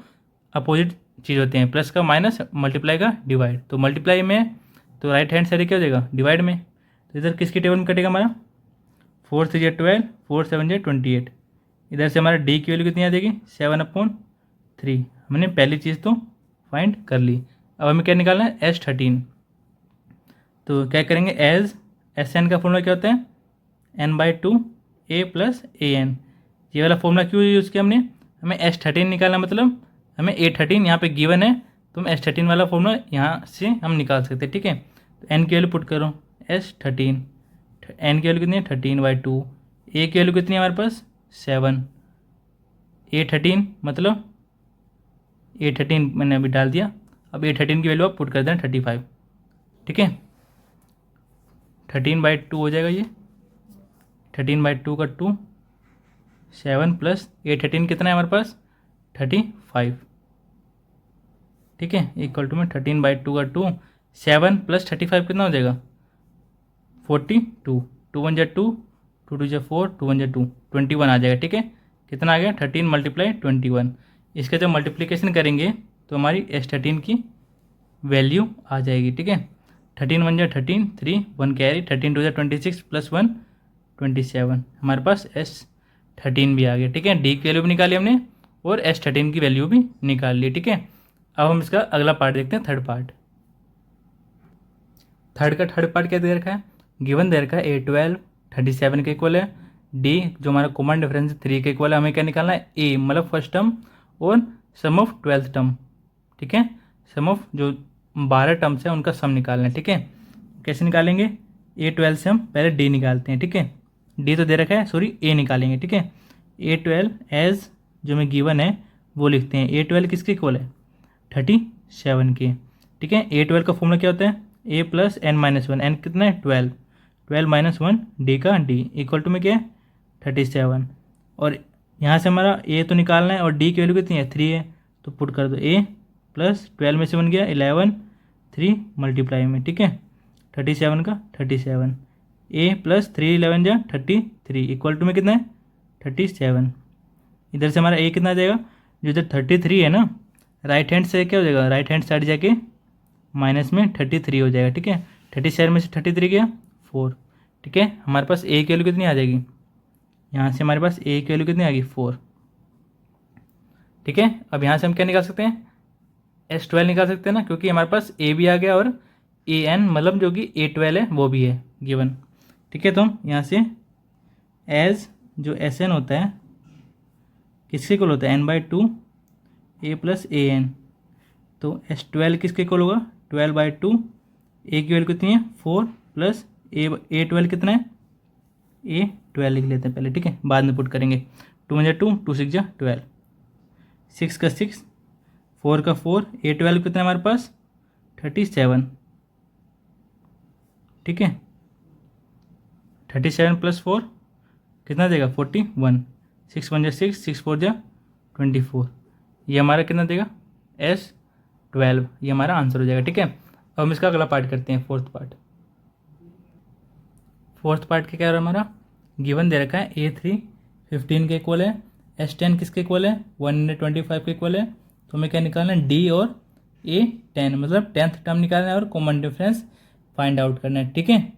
अपोजिट चीज़ होते हैं, प्लस का माइनस, मल्टीप्लाई का डिवाइड, तो मल्टीप्लाई में तो राइट हैंड साइड क्या हो जाएगा डिवाइड में, तो इधर किसकी टेबल में कटेगा हमारा 4 3 जा 12, 4 7 जा 28, इधर से हमारा d की वैल्यू कितनी आ जाएगी 7/3, हमने पहली चीज़ तो फाइंड कर ली। अब हमें क्या निकालना है S13, तो क्या करेंगे एज Sn का फॉर्मूला क्या होता है n/2 a प्लस an, ये वाला फॉर्मूला क्यों यूज़ किया हमने, हमें S13 निकालना, मतलब हमें a13 यहाँ पे गिवन है, तो हम S13 वाला फॉर्मूला यहाँ से हम निकाल सकते हैं, ठीक है। तो n की वैल्यू पुट करो S13, n की वैल्यू कितनी है 13/2, a की वैल्यू कितनी है हमारे पास 7, a13 मतलब a13 मैंने अभी डाल दिया, अब a13 की वैल्यू आप पुट कर देना 35, ठीक है। 13/2 हो जाएगा ये, 13/2 का 2, 7 प्लस a13 कितना है हमारे पास 35, ठीक है, इक्वल टू में 13/2 का 2, 7 प्लस 35 कितना हो जाएगा 42, 2 1 जा 2, 2 2 जा 4, 2 1 जा 2, 21 आ जाएगा, ठीक है। कितना आ गया 13 × 21, इसका जब मल्टीप्लिकेशन करेंगे तो हमारी S13 की वैल्यू आ जाएगी, ठीक है। 13 1 जा 13, 3 1 कैरी, 13 2 जा 26 प्लस 1 27, हमारे पास S13 भी आ गया, ठीक है। d की वैल्यू भी निकाली हमने और S13 की वैल्यू भी निकाल ली, ठीक है। अब हम इसका अगला पार्ट देखते हैं, थर्ड पार्ट। थर्ड पार्ट क्या दे रखा है, गिवन दे रखा है a12 37 के इक्वल है, d जो हमारा कॉमन डिफरेंस 3 के इक्वल है, हमें क्या निकालना है a मतलब फर्स्ट टर्म और सम ऑफ 12th टर्म, ठीक है। सम ऑफ जो 12 टर्म्स है उनका सम निकालना है, ठीक है। कैसे निकालेंगे a12 से हम पहले d निकालते हैं, ठीक है। d तो दे रखा है, सॉरी a निकालेंगे, ठीक है। a12 एज जो हमें गिवन है वो लिखते हैं, a12 किसके इक्वल है 37 के, ठीक है। a12 का फॉर्मूला क्या होता है a प्लस n-1, n कितना है 12, 12 - 1 d का d इक्वल टू में क्या है 37, और यहाँ से हमारा a तो निकालना है और d की वैल्यू कितनी है 3 है, तो पुट कर दो a प्लस 12 में से 1 गया 11, 3 मल्टीप्लाई में, ठीक है। 37 का 37, a प्लस 3 11 जा 33 इक्वल टू में कितना है 37, इधर से हमारा a कितना आ जाएगा, जो इधर 33 है ना राइट हैंड से क्या हो जाएगा, राइट हैंड साइड जाके माइनस में 33 हो जाएगा, ठीक है। 37 में से 33 गया 4, ठीक है। हमारे पास ए की वैल्यू कितनी आ जाएगी, यहाँ से हमारे पास ए की वैल्यू कितनी आ गई 4, ठीक है। अब यहाँ से हम क्या निकाल सकते हैं, S12 निकाल सकते हैं ना, क्योंकि हमारे पास ए भी आ गया और AN मतलब जो कि A12 है वो भी है गिवन, ठीक है। तो हम यहाँ से एज जो SN होता है किसके इक्वल होता है, n/2 A + AN, तो S12 किसके इक्वल होगा 12/2, ए की वैल्यू कितनी है 4 प्लस A12 कितना है, A12 लिख लेते हैं पहले, ठीक है, बाद में पुट करेंगे। 2 × 2 2 6 12, 6 का 6 4 का 4, A12 कितना है हमारे पास 37, ठीक है। 37 + 4 कितना देगा 41, 6 × 6 6 4 24, ये हमारा कितना देगा S12, ये हमारा आंसर हो जाएगा, ठीक है। अब हम इसका अगला पार्ट करते हैं, फोर्थ पार्ट के क्या है हमारा, गिवन दे रखा है A3 15 के इक्वल है, S10 किसके इक्वल है 125 के इक्वल है, तो हमें क्या निकालना है D और A10, मतलब 10th टर्म निकालना है और कॉमन डिफरेंस फाइंड आउट करना है, ठीक है।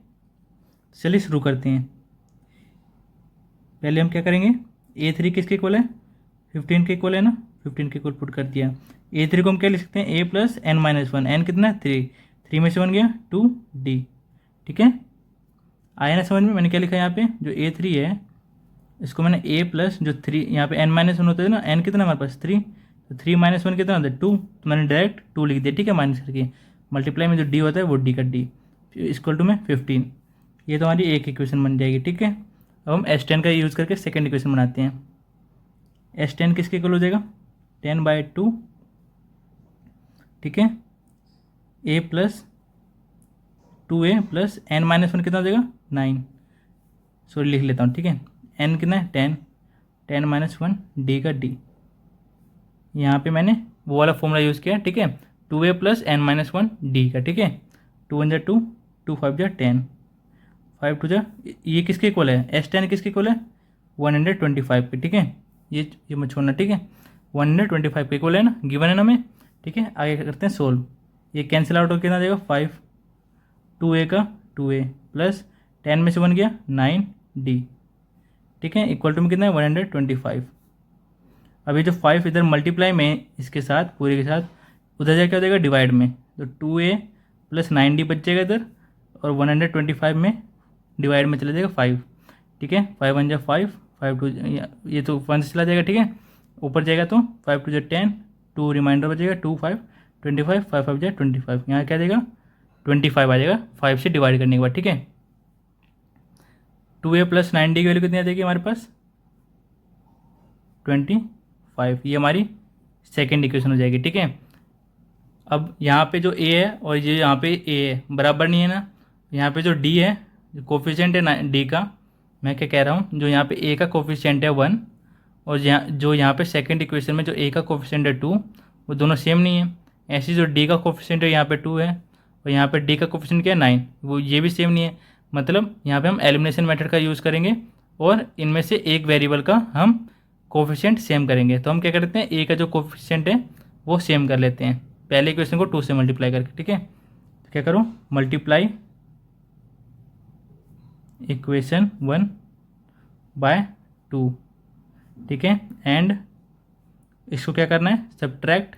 चलिए शुरू करते हैं। पहले हम क्या करेंगे, A3 किसके इक्वल है 15 के इक्वल है ना, 15 के इक्वल पुट कर दिया। A3 को हम क्या लिख सकते हैं A + n-1, n कितना है 3 में से 1 गया 2D, ठीक है। आया ना समझ में, मैंने क्या लिखा है यहाँ पे, जो A3 है इसको मैंने A प्लस जो 3 यहाँ पे n-1 होता है ना, n कितना हमारे पास 3, तो 3 - 1 कितना होता है 2, तो मैंने डायरेक्ट 2 लिख दिया, ठीक है, माइनस करके। मल्टीप्लाई में जो D होता है वो D का D इक्वल टू में 15, ये तो हमारी एक इक्वेशन बन जाएगी, ठीक है। अब हम S10 का यूज़ करके सेकेंड इक्वेशन बनाते हैं। S10 किसके इक्वल हो जाएगा 10/2, ठीक है, A + 2A + n-1 कितना हो जाएगा 9, सॉरी लिख लेता हूँ, ठीक है। n कितना है 10, 10 - 1 D का D, यहाँ पे मैंने वो वाला फॉर्मूला यूज़ किया, ठीक है, 2A + n-1 D का, ठीक है। 2 × 2 2 5 10, 5 2 ये किसके इक्वल है S10 किसके इक्वल है 125 पे, ठीक है, ये मत छोड़ना, ठीक है, 125 पे इक्वल है ना, गिवन है ना हमें, ठीक है। आगे करते हैं सोल्व, ये कैंसिल आउट हो कितना देगा 5, 2A का 2A प्लस 10 में से 1 गया 9D, ठीक है, इक्वल टू में कितना है 125। अभी जो 5 इधर मल्टीप्लाई में इसके साथ पूरे के साथ उधर जाके क्या हो जाएगा डिवाइड में, तो 2A + 9D बच जाएगा इधर, और 125 में डिवाइड में चला जाएगा 5, ठीक है। 5 × 1 = 5, 5 2 ये तो 1 से चला जाएगा, ठीक है, ऊपर जाएगा तो 5 2 = 10, 2 रिमाइंडर बचेगा 2 5 25, 5 5 = 25, यहाँ क्या देगा 25 आ जाएगा 5 से डिवाइड करने के बाद, ठीक है। 2A + 9D की वैल्यू कितनी आ जाएगी हमारे पास 25, ये हमारी सेकेंड इक्वेशन हो जाएगी, ठीक है। अब यहाँ पे जो A है और ये यहाँ पे A है बराबर नहीं है ना, यहाँ पे जो D है जो कोफिशिएंट है ना D का, मैं क्या कह रहा हूँ, जो यहाँ पे A का कोफिशिएंट है 1 और जो यहाँ पे सेकंड इक्वेशन में जो A का कोफिशिएंट है 2, वो दोनों सेम नहीं है। ऐसी जो D का कोफिशिएंट है यहाँ पे 2 है और यहाँ पे D का कोफिशिएंट क्या है 9, वो ये भी सेम नहीं है। मतलब यहाँ पे हम एलिमिनेशन मेथड का यूज़ करेंगे और इनमें से एक वेरिएबल का हम कोफिशिएंट सेम करेंगे। तो हम क्या करते हैं A का जो कोफिशिएंट है वो सेम कर लेते हैं, पहले इक्वेशन को 2 से मल्टीप्लाई करके, ठीक है। तो क्या करो मल्टीप्लाई इक्वेशन 1/2, ठीक है, एंड इसको क्या करना है सब्ट्रैक्ट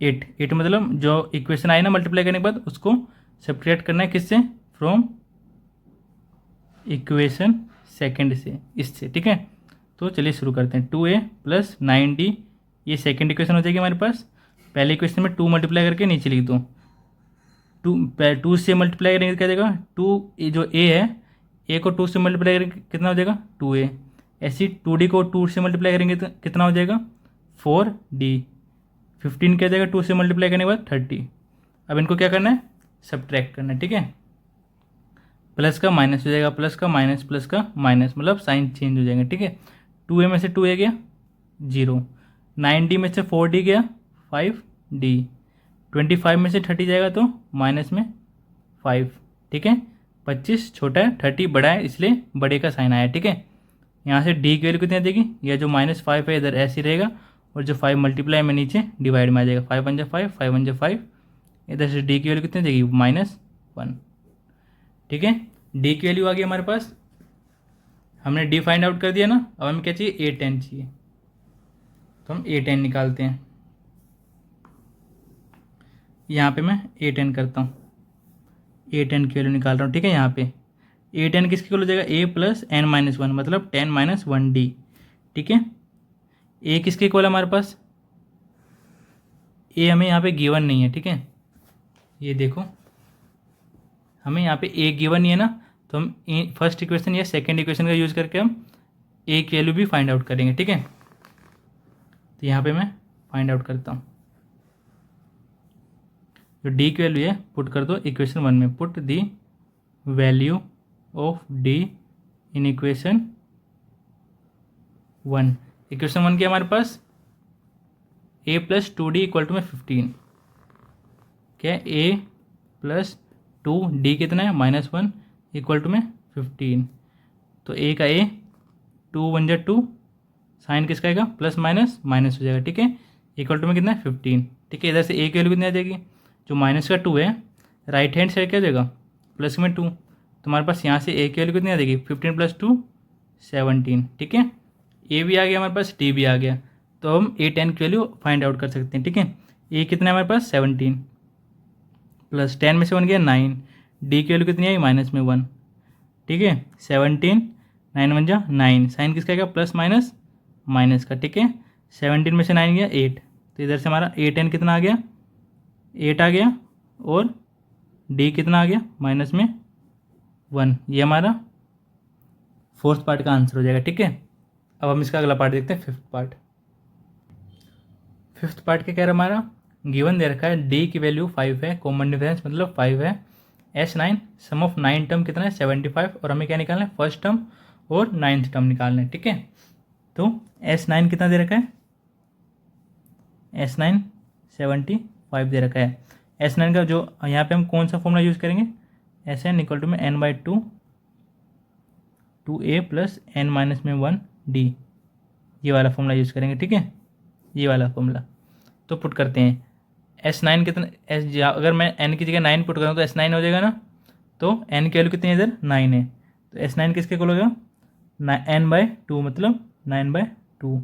8 मतलब जो इक्वेशन आई ना मल्टीप्लाई करने के बाद उसको सब्ट्रैक्ट करना है किससे, फ्रॉम इक्वेशन सेकंड से, इससे, ठीक है। तो चलिए शुरू करते हैं। 2A + 9D ये सेकंड इक्वेशन हो जाएगी हमारे पास। पहले इक्वेशन में 2 मल्टीप्लाई करके नीचे लिख दो, 2 से मल्टीप्लाई करेंगे क्या देगा 2, जो A है A को 2 से मल्टीप्लाई करेंगे कितना हो जाएगा 2A, ऐसी 2D को 2 से मल्टीप्लाई करेंगे तो कितना हो जाएगा 4D, 15 क्या जाएगा 2 से मल्टीप्लाई करने के बाद 30। अब इनको क्या करना है सब्ट्रैक्ट करना है, ठीक है, प्लस का माइनस हो जाएगा, प्लस का माइनस, प्लस का माइनस, मतलब साइन चेंज हो जाएंगे, ठीक है। 2A में से 2A गया 0, 9D में से 4D गया 5D, 25 में से 30 जाएगा तो माइनस में 5, ठीक है। 25 छोटा है 30 बड़ा है इसलिए बड़े का साइन आया, ठीक है। यहाँ से D की वैल्यू कितनी आ जाएगी, यह जो -5 है इधर ऐसे रहेगा और जो 5 मल्टीप्लाई में नीचे डिवाइड में आ जाएगा, 5 × 5 5 × 5, इधर से D की वैल्यू कितनी आ जाएगी 1। ठीक है, डी की वैल्यू आ गई हमारे पास, हमने डी फाइंड आउट कर दिया ना। अब हमें क्या चाहिए, A10 चाहिए, तो हम A10 निकालते हैं। यहाँ पे मैं A10 करता हूँ, A10 की वैल्यू निकाल रहा हूँ। ठीक है, यहाँ पे A10 किसके इक्वल हो जाएगा, A प्लस n माइनस 1, मतलब 10 माइनस 1D। ठीक है, A किसके इक्वल है हमारे पास, A हमें यहाँ पे गिवन नहीं है। ठीक है, ये देखो हमें यहाँ पे A गिवन नहीं है ना, तो हम फर्स्ट इक्वेशन या सेकंड इक्वेशन का यूज़ करके हम A की वैल्यू भी फाइंड आउट करेंगे। ठीक है, तो यहाँ पे मैं फाइंड आउट करता हूँ, जो D की वैल्यू है पुट कर दो इक्वेशन 1 में। Put the value of D इन इक्वेशन 1। इक्वेशन 1 की हमारे पास A plus 2D equal to में 15। क्या है, A प्लस 2D कितना है, -1 इक्वल टू में 15। तो A का A, 2 1 जा 2, साइन किसका आएगा, प्लस माइनस माइनस हो जाएगा। ठीक है, इक्वल टू में कितना है, 15। ठीक है, इधर से A की वैल्यू कितनी आ जाएगी, जो माइनस का 2 है, राइट हैंड साइड क्या हो जाएगा, प्लस में 2। तुम्हारे पास यहाँ से A की वैल्यू कितनी आ जाएगी, 15 प्लस 2 17। ठीक है, A भी आ गया हमारे पास, D भी आ गया, तो हम A10 की वैल्यू फाइंड आउट कर सकते हैं। ठीक है, A कितना है हमारे पास, 17 प्लस 10 में से 1 गया 9। D की वैल्यू कितनी आई, -1। ठीक है, 17 9 1 जा 9, साइन किसका आएगा, प्लस माइनस माइनस का। ठीक है, 17 में से 9 गया 8, तो इधर से हमारा A10 कितना आ गया, 8 आ गया, और D कितना आ गया, -1। ये हमारा फोर्थ पार्ट का आंसर हो जाएगा। ठीक है, अब हम इसका अगला पार्ट देखते हैं, फिफ्थ पार्ट। फिफ्थ पार्ट क्या कह रहा है हमारा, गिवन दे रखा है D की वैल्यू 5 है, कॉमन डिफरेंस मतलब 5 है, S9 सम ऑफ 9 टर्म कितना है, 75, और हमें क्या निकालना है, फर्स्ट टर्म और 9th टर्म निकालना है। ठीक है, तो S9 कितना दे रखा है, S9 75 दे रखा है। S9 का जो यहाँ पे हम कौन सा फॉर्मूला यूज़ करेंगे, Sn इक्वल टू में n/2 2a प्लस n-1d, ये वाला फॉर्मूला यूज़ करेंगे। ठीक है, ये वाला फॉर्मूला, तो पुट करते हैं S9 कितना, अगर मैं n की जगह 9 पुट करूँ तो S9 हो जाएगा ना, तो n की वैल्यू कितनी है, इधर 9 है, तो S9 किसके इक्वल होगा, n/2 मतलब 9/2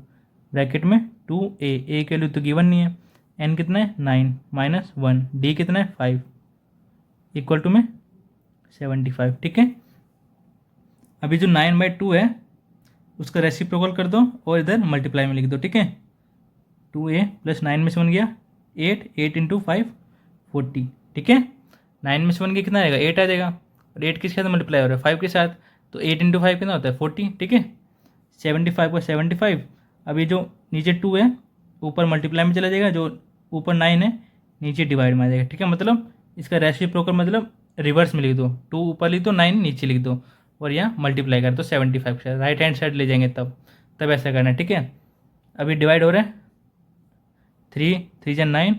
ब्रैकेट में 2a, a की वैल्यू तो गिवन नहीं है, n कितना है 9 -1, d कितना है 5 इक्वल टू में 75। ठीक है, अभी जो 9/2 है उसका रेसिप्रोकल कर दो और इधर मल्टीप्लाई में लिख दो। ठीक है, 2a प्लस 9 में से 1 गया 8, 8 इंटू 5 40। ठीक है, 9 में से 1 गया कितना आएगा, 8 आ जाएगा, और 8 किसके साथ मल्टीप्लाई हो रहा है, 5 के साथ, तो 8 इंटू 5 कितना होता है, 40। ठीक है, 75 का 75, अभी जो नीचे 2 है ऊपर मल्टीप्लाई में चला जाएगा, जो ऊपर 9 है नीचे डिवाइड में आ जाएगा। ठीक है, मतलब इसका रेसिप्रोकल मतलब रिवर्स में लिख दो, 2 ऊपर लिख दो 9 नीचे लिख दो, और यहाँ मल्टीप्लाई कर दो 75 से, राइट हैंड साइड ले जाएंगे तब ऐसा करना है। ठीक है, अभी डिवाइड हो रहा है, 3 3 जा 9,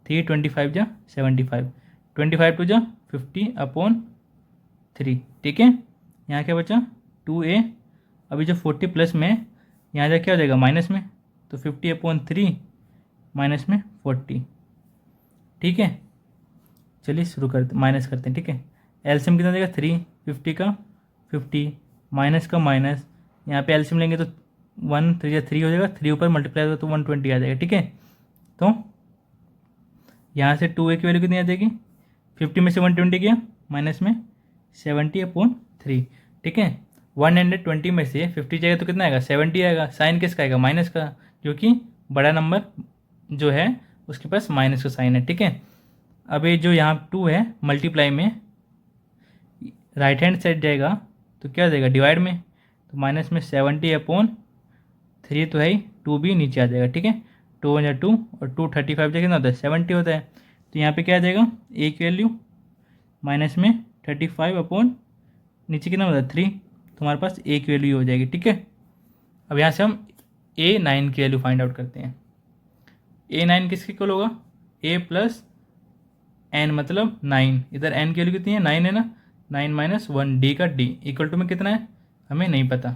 3 25 जा 75, 25 2 जा 50/3। ठीक है, यहाँ क्या बचा 2a, अभी जो 40 प्लस में यहाँ जा क्या हो जाएगा माइनस में, तो 50/3 माइनस में 40। ठीक है, चलिए शुरू करते, माइनस करते हैं। ठीक है, एलसीएम कितना देगा 3, 50 का 50 माइनस का माइनस, यहाँ पे एलसीएम लेंगे तो 1 3 3 हो जाएगा, 3 ऊपर मल्टीप्लाई होगा तो 120 आ जाएगा। ठीक है, तो यहाँ से 2a की वैल्यू कितनी आ जाएगी, 50 में से 120 गया माइनस में 70/3। ठीक है, 120 में से 50 जाएगा तो कितना आएगा, 70 आएगा, साइन किसका आएगा, माइनस का, क्योंकि बड़ा नंबर जो है उसके पास माइनस का साइन है। ठीक है, अभी जो यहाँ 2 है मल्टीप्लाई में राइट हैंड साइड जाएगा तो क्या जाएगा डिवाइड में, तो माइनस में 70/3 तो है ही, 2 भी नीचे आ जाएगा। ठीक है, 2 1 2 और 2 35 जाएगा कितना होता है 70 होता है, तो यहाँ पे क्या आ जाएगा a की वैल्यू माइनस में 35 नीचे कितना होता है 3, तो हमारे पास a की वैल्यू हो जाएगी। ठीक है, अब यहाँ से हम a9 की वैल्यू फाइंड आउट करते हैं। a9 किसके इक्वल होगा, a प्लस n मतलब 9, इधर n की वैल्यू कितनी है 9 है ना, 9 - 1 d का d इक्वल टू में कितना है हमें नहीं पता,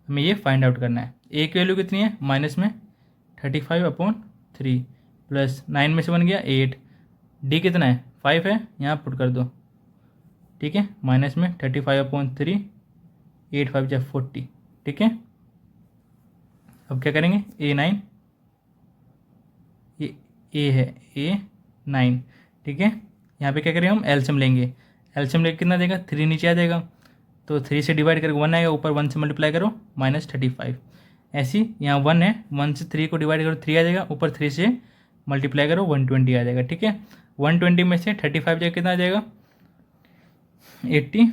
हमें ये फाइंड आउट करना है। a की वैल्यू कितनी है माइनस में 35/3 प्लस 9 में से 1 गया 8, d कितना है 5 है, यहाँ पुट कर दो ठीक है, माइनस में 35/3, 8 5 जा 40, ठीक है। अब क्या करेंगे, A9, ये A है, A9, ठीक है। यहाँ पे क्या करेंगे, हम एलसीएम लेंगे। एलसीएम लेके कितना देगा, 3 नीचे आ जाएगा, तो 3 से डिवाइड करके 1 आएगा, ऊपर 1 से मल्टीप्लाई करो -35। ऐसी यहाँ 1 है, 1 से 3 को डिवाइड करो 3 आ जाएगा, ऊपर 3 से मल्टीप्लाई करो 120 आ जाएगा, ठीक है। 120 में से 35 जाएगा, कितना आ जाएगा, 80,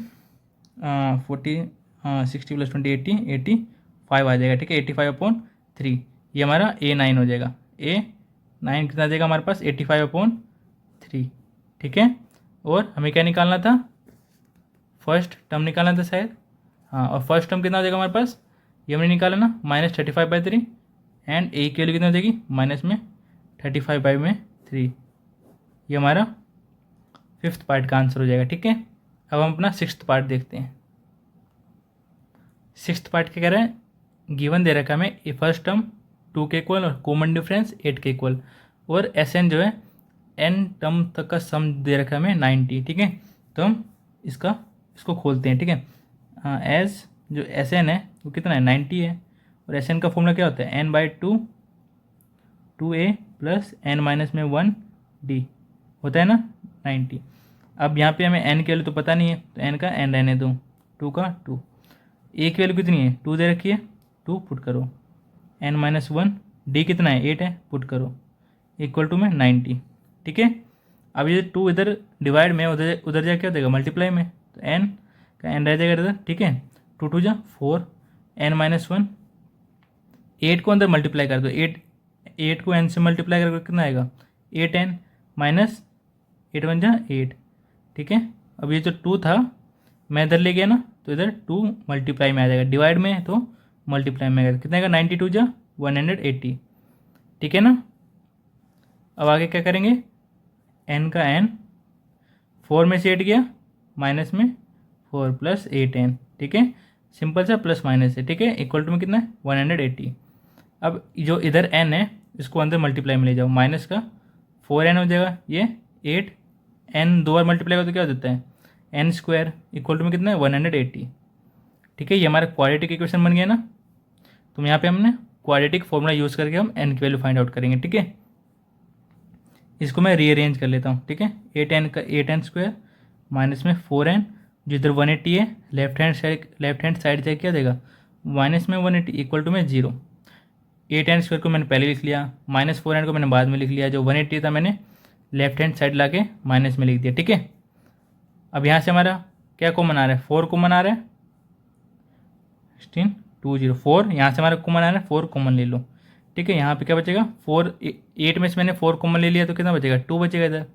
40, 60 + 20 80, 85 आ जाएगा, ठीक है। 85/3 ये हमारा A9 हो जाएगा। A9 कितना देगा हमारे पास, 85/3, ठीक है। और हमें क्या निकालना था, फर्स्ट टर्म निकालना था शायद, हाँ। और फर्स्ट टर्म कितना हो जाएगा हमारे पास, ये हमने निकाला ना, -35/3, एंड A की वैल्यू कितना हो जाएगी, -35/3। ये हमारा 5th पार्ट का आंसर हो जाएगा, ठीक है। अब हम अपना 6th पार्ट देखते हैं। 6th पार्ट क्या कह रहा है, गिवन दे रखा है हमें, ये फर्स्ट टर्म 2 के इक्वल और कॉमन डिफरेंस 8 के इक्वल, और Sn जो है n टर्म तक का सम दे रखा है हमें 90, ठीक है। तो हम इसको खोलते हैं, ठीक है। एज जो Sn है वो कितना है, 90 है, और Sn का फॉर्मूला क्या होता है, n/2 2a + n-1 d होता है ना, 90। अब यहाँ पे हमें n की वैल्यू तो पता नहीं है, तो n का n रहने दो, 2 का 2। a की वैल्यू कितनी है, 2 दे रखी है, 2 पुट करो, n-1 d कितना है, 8 है, पुट करो, इक्वल टू में 90, ठीक है। अब ये 2 इधर डिवाइड में, उधर उधर जा क्या देगा, मल्टीप्लाई में, तो n का n रह जाएगा इधर, ठीक है। 2 2 जा 4, n-1, 8 को अंदर मल्टीप्लाई कर दो, 8 को n से मल्टीप्लाई करके कितना आएगा, 8n माइनस 8 1 जा 8, ठीक है। अब ये जो 2 था मैं इधर ले गया ना, तो इधर 2 मल्टीप्लाई में आ जाएगा, डिवाइड में है तो मल्टीप्लाई में आएगा, कितना आएगा, 92 जा 180, ठीक है ना। अब आगे क्या करेंगे, n का n, 4 में से 8 गया, माइनस में 4 + 8n, ठीक है। सिंपल सा प्लस माइनस है, ठीक है। इक्वल टू में कितना है, 180। अब जो इधर n है इसको अंदर मल्टीप्लाई में ले जाओ, माइनस का 4n हो जाएगा, ये 8 n 2 बार मल्टीप्लाई करो तो क्या हो जाता है, n² इक्वल टू में कितना है, 180, ठीक है। ये हमारा क्वाड्रेटिक इक्वेशन बन गया ना। तो यहाँ पे हमने क्वाड्रेटिक फॉर्मूला यूज़ करके हम n की वैल्यू फाइंड आउट करेंगे, ठीक है। इसको मैं रीअरेंज कर लेता हूँ, ठीक है। 8n² माइनस में 4n, जो इधर 180 है, लेफ्ट हैंड साइड जाके क्या देगा, माइनस में 180 इक्वल टू में 0। 8n² को मैंने पहले लिख लिया, -4n को मैंने बाद में लिख लिया, जो 180 था मैंने लेफ्ट हैंड साइड ला के माइनस में लिख दिया, ठीक है। अब यहाँ से हमारा क्या कॉमन आ रहा है, 4 कॉमन आ रहा है, 16 2 0 4, यहाँ से हमारा कॉमन आ रहा है, 4 कॉमन ले लो, ठीक है। यहाँ पे क्या बचेगा, 4 8 में से मैंने 4 कॉमन ले लिया, तो कितना बचेगा, 2 बचेगा इधर,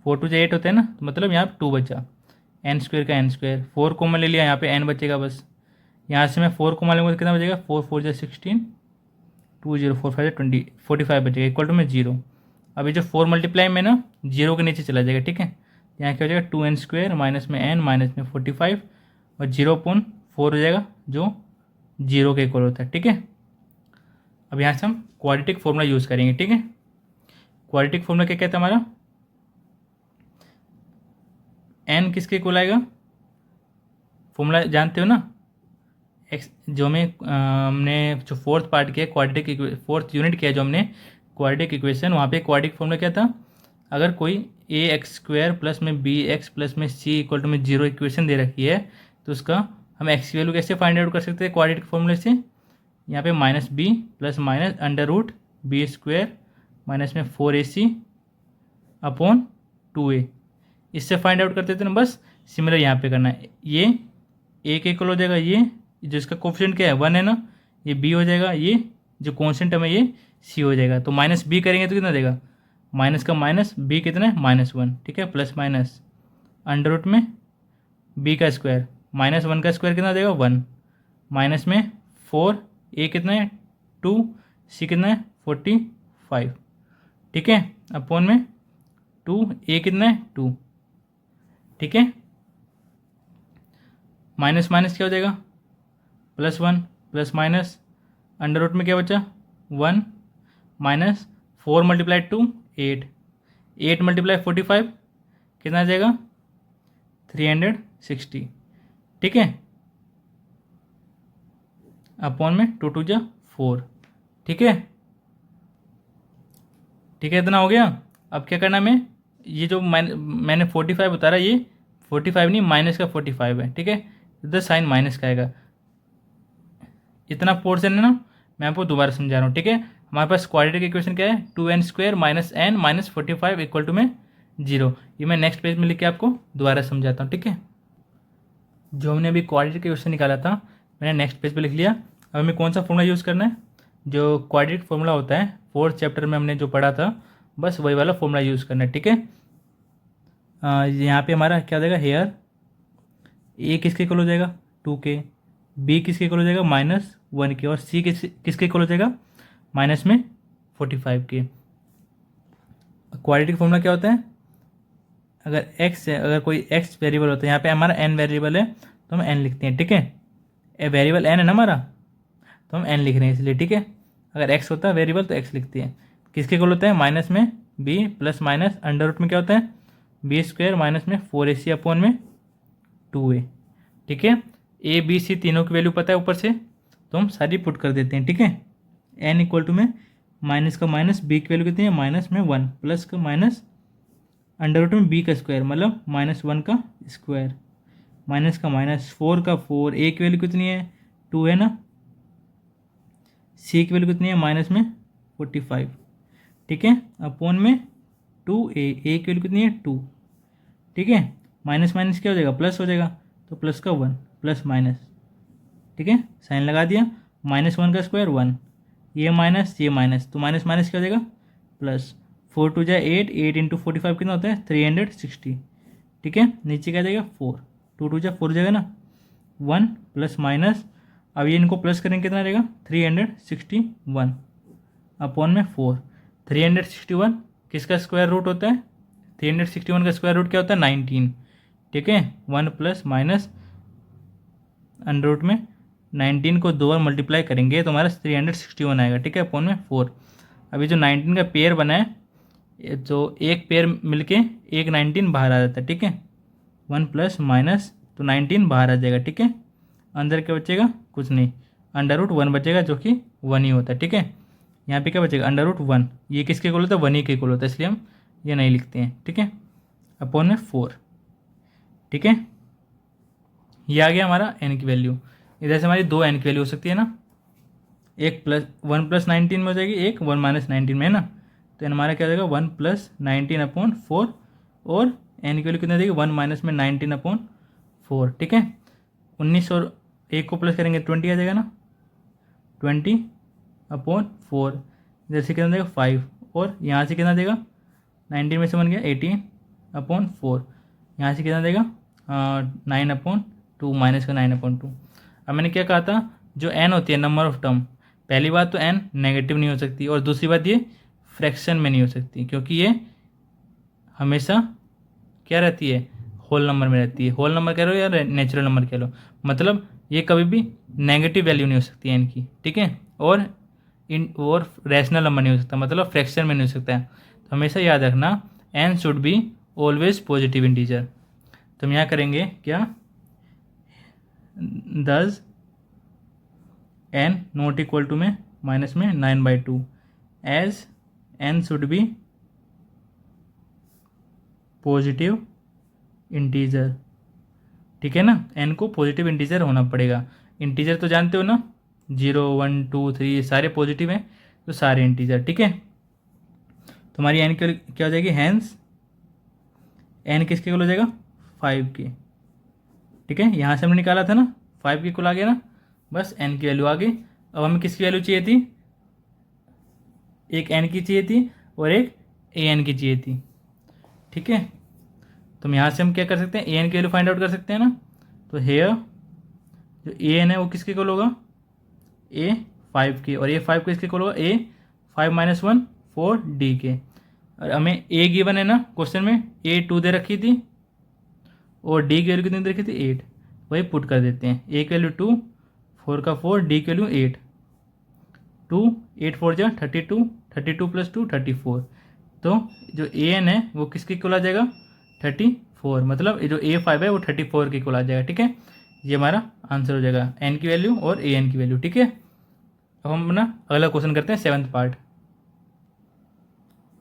4 2 8 होता है ना, तो मतलब यहाँ 2 बचा, n² का n², 4 कॉमन ले लिया, यहाँ पे n बचेगा बस। यहाँ से मैं 4 कॉमन लूँगा तो कितना बचेगा, 4 4 जा 16, 2 0 4 5 20 45 बचेगा, इक्वल टू में 0। अब ये जो 4 मल्टीप्लाई में ना 0 के नीचे चला जाएगा, ठीक है। यहाँ क्या हो जाएगा, 2n² माइनस में n माइनस में 45, और 0.4 हो जाएगा, जो 0 के इक्वल होता है, ठीक है। अब यहाँ से हम क्वाड्रेटिक फॉर्मूला यूज़ करेंगे, ठीक है। क्वाड्रेटिक फॉर्मूला क्या कहता है हमारा, n किसके इक्वल आएगा, फॉर्मूला जानते हो ना, एक्स जो हमने जो 4th पार्ट किया क्वाड्रेटिक 4th यूनिट किया जो हमने क्वाड्रेटिक इक्वेशन, वहाँ पे क्वाड्रेटिक फॉर्मूला क्या था, अगर कोई ax² प्लस में bx प्लस में c इक्वल टू में 0 इक्वेशन दे रखी है, तो उसका हम x की वैल्यू कैसे फाइंड आउट कर सकते हैं क्वाड्रेटिक फॉर्मूले से, यहाँ पे -b plus minus √b² minus में 4ac अपॉन 2a, इससे फाइंड आउट करते थे ना। बस सिमिलर यहाँ पे करना है, ये a के इक्वल हो जाएगा, ये जो इसका कोफिशिएंट क्या है 1 है ना, ये b हो जाएगा, ये जो कॉन्स्टेंट है ये c हो जाएगा। तो -b करेंगे तो कितना देगा, माइनस का माइनस, b कितना है -1, ठीक है, प्लस माइनस अंडर रूट में b का स्क्वायर, -1 का स्क्वायर कितना देगा 1, माइनस में 4, a कितना है 2, c कितना है 45, ठीक है, अपॉन में 2, a कितना है 2, ठीक है। माइनस माइनस क्या हो जाएगा, +1 प्लस माइनस अंडर रूट में क्या बचा 1, माइनस 4 × 2 8, 8 × 45 कितना आ जाएगा 300 60, ठीक है, अपॉन में 2 2 जा 4, ठीक है, ठीक है, इतना हो गया। अब क्या करना है, ये जो मैंने 45 उतारा, ये 45 नहीं, माइनस का 45 है, ठीक है, इधर साइन माइनस का आएगा। इतना पोर्शन है ना, मैं आपको दोबारा समझा रहा हूँ, ठीक है। हमारे पास क्वाड्रेटिक इक्वेशन क्या है, 2n² minus n minus 45 equal to में 0। ये मैं नेक्स्ट पेज में लिख के आपको दोबारा समझाता हूँ, ठीक है। जो हमने अभी क्वाड्रेटिक इक्वेशन निकाला था, मैंने नेक्स्ट पेज पे लिख लिया। अब हमें कौन सा फॉर्मूला यूज़ करना है, जो क्वाड्रेटिक फॉर्मूला होता है 4th चैप्टर में हमने जो पढ़ा था, बस वही वाला फॉर्मूला यूज़ करना है, ठीक है। यहाँ पे हमारा क्या हो जाएगा, हेयर ए किसके इक्वल हो जाएगा 2 के, बी किसके इक्वल हो जाएगा -1 के, और सी किसके इक्वल हो जाएगा माइनस में 45 के। क्वाड्रेटिक फॉर्मूला क्या होता है, अगर कोई x वेरिएबल होता है, यहाँ पे हमारा n वेरिएबल है तो हम n लिखते हैं, ठीक है। वेरिएबल n है ना हमारा, तो हम n लिख रहे हैं इसलिए, ठीक है। अगर x होता है वेरिएबल तो x लिखते हैं। किसके इक्वल होता है, माइनस में b plus minus under root में क्या होता है b² माइनस में 4ac अपॉन में 2a, ठीक है। a b c तीनों की वैल्यू पता है ऊपर से, तो हम सारी पुट कर देते हैं, ठीक है। n इक्वल टू में माइनस का माइनस, b की वैल्यू कितनी है -1, प्लस का माइनस अंडर रूट में b का स्क्वायर मतलब -1 का स्क्वायर, माइनस का माइनस 4 का 4, a की वैल्यू कितनी है 2 है ना, c की वैल्यू कितनी है माइनस में 45, ठीक है, अपॉन में 2a, a की वैल्यू कितनी है 2, ठीक है। माइनस माइनस क्या हो जाएगा, प्लस हो जाएगा, तो प्लस का 1 प्लस माइनस, ठीक है, साइन लगा दिया। -1 का स्क्वायर 1, ये माइनस, तो माइनस माइनस क्या हो जाएगा प्लस, 4 2 जा 8, 8 इंटू 45 कितना होता है 360, ठीक है। नीचे क्या जाएगा 4, 2 2 जा 4 हो जाएगा ना, 1 प्लस माइनस, अब ये इनको प्लस करेंगे कितना रहेगा 361 अपॉन में 4। 361 किसका स्क्वायर रूट होता है, 361 का स्क्वायर रूट क्या होता है 19, ठीक है। 1 प्लस माइनस अंडर रूट में 19 को 2 बार मल्टीप्लाई करेंगे तो हमारा 361 आएगा, ठीक है, अपॉन में 4। अभी जो 19 का पेयर बना है, तो एक पेयर मिलके एक 19 बाहर आ जाता है, ठीक है। 1 प्लस माइनस तो 19 बाहर आ जाएगा, ठीक है। अंदर क्या बचेगा, कुछ नहीं, अंडर रूट 1 बचेगा जो कि 1 ही होता है, ठीक है। यहाँ पे क्या बचेगा अंडर रूट 1, ये किसके इक्वल होता है 1 ही के इक्वल होता है, इसलिए हम ये नहीं लिखते हैं, ठीक है, अपॉन में 4, ठीक है। ये आ गया हमारा n की वैल्यू। इधर से हमारी 2 n की वैल्यू हो सकती है ना, एक प्लस 1 प्लस 19 में हो जाएगी, एक 1 माइनस 19 में है ना, तो n हमारा क्या हो जाएगा 1 प्लस 19 अपॉन 4, और n की वैल्यू कितना देगी 1 माइनस में 19 अपॉन 4, ठीक है। 19 और 1 को प्लस करेंगे 20 आ जाएगा ना, 20 अपॉन 4, इधर से कितना देगा 5, और यहाँ से कितना देगा 19 में से बन गया 18 अपॉन 4, यहाँ से कितना देगा 9 अपॉन 2, माइनस का 9 अपॉन 2। अब मैंने क्या कहा था, जो n होती है नंबर ऑफ टर्म, पहली बात तो n नेगेटिव नहीं हो सकती, और दूसरी बात ये फ्रैक्शन में नहीं हो सकती, क्योंकि ये हमेशा क्या रहती है होल नंबर में रहती है। होल नंबर कह लो या नेचुरल नंबर कह लो, मतलब ये कभी भी नेगेटिव वैल्यू नहीं हो सकती n की, ठीक है, और रैशनल नंबर नहीं हो सकता, मतलब फ्रैक्शन में नहीं हो सकता है। तो हमेशा याद रखना n should be always positive integer. तो हम यहाँ करेंगे क्या, दस n नॉट इक्वल टू में माइनस में 9/2 as n should be positive integer, ठीक है ना। n को पॉजिटिव इंटीजर होना पड़ेगा। इंटीजर तो जानते हो ना, 0 1 2 3 सारे पॉजिटिव हैं, तो सारे इंटीजर, ठीक है। तो हमारी n क्या हो जाएगी, हैंस n किसके इक्वल हो जाएगा 5 के, ठीक है। यहाँ से हमने निकाला था ना 5 के इक्वल आ गया ना, बस n की वैल्यू आ गई। अब हमें किसकी वैल्यू चाहिए थी, एक n की चाहिए थी और एक an की चाहिए थी, ठीक है। तो हम यहाँ से हम क्या कर सकते हैं, an की वैल्यू फाइंड आउट कर सकते हैं ना। तो हेयर जो an है वो किसके इक्वल होगा, a 5 के, और a 5 किसके इक्वल होगा, a 5 - 1 4 d के। और हमें a गिवन है ना क्वेश्चन में, a 2 दे रखी थी और d की वैल्यू कितनी दे रखी थी 8, वही पुट कर देते हैं। a की वैल्यू 2, 4 का 4, d की वैल्यू 8, 2 8 4 जा 32, 32 + 2 34। तो जो an है वो किसके इक्वल आ जाएगा 34 4, मतलब ये जो A5 है वो 34 के इक्वल आ जाएगा। ठीक है, ये हमारा आंसर हो जाएगा n की वैल्यू और an की वैल्यू। ठीक है, अब हम अपना अगला क्वेश्चन करते हैं सेवन्थ पार्ट।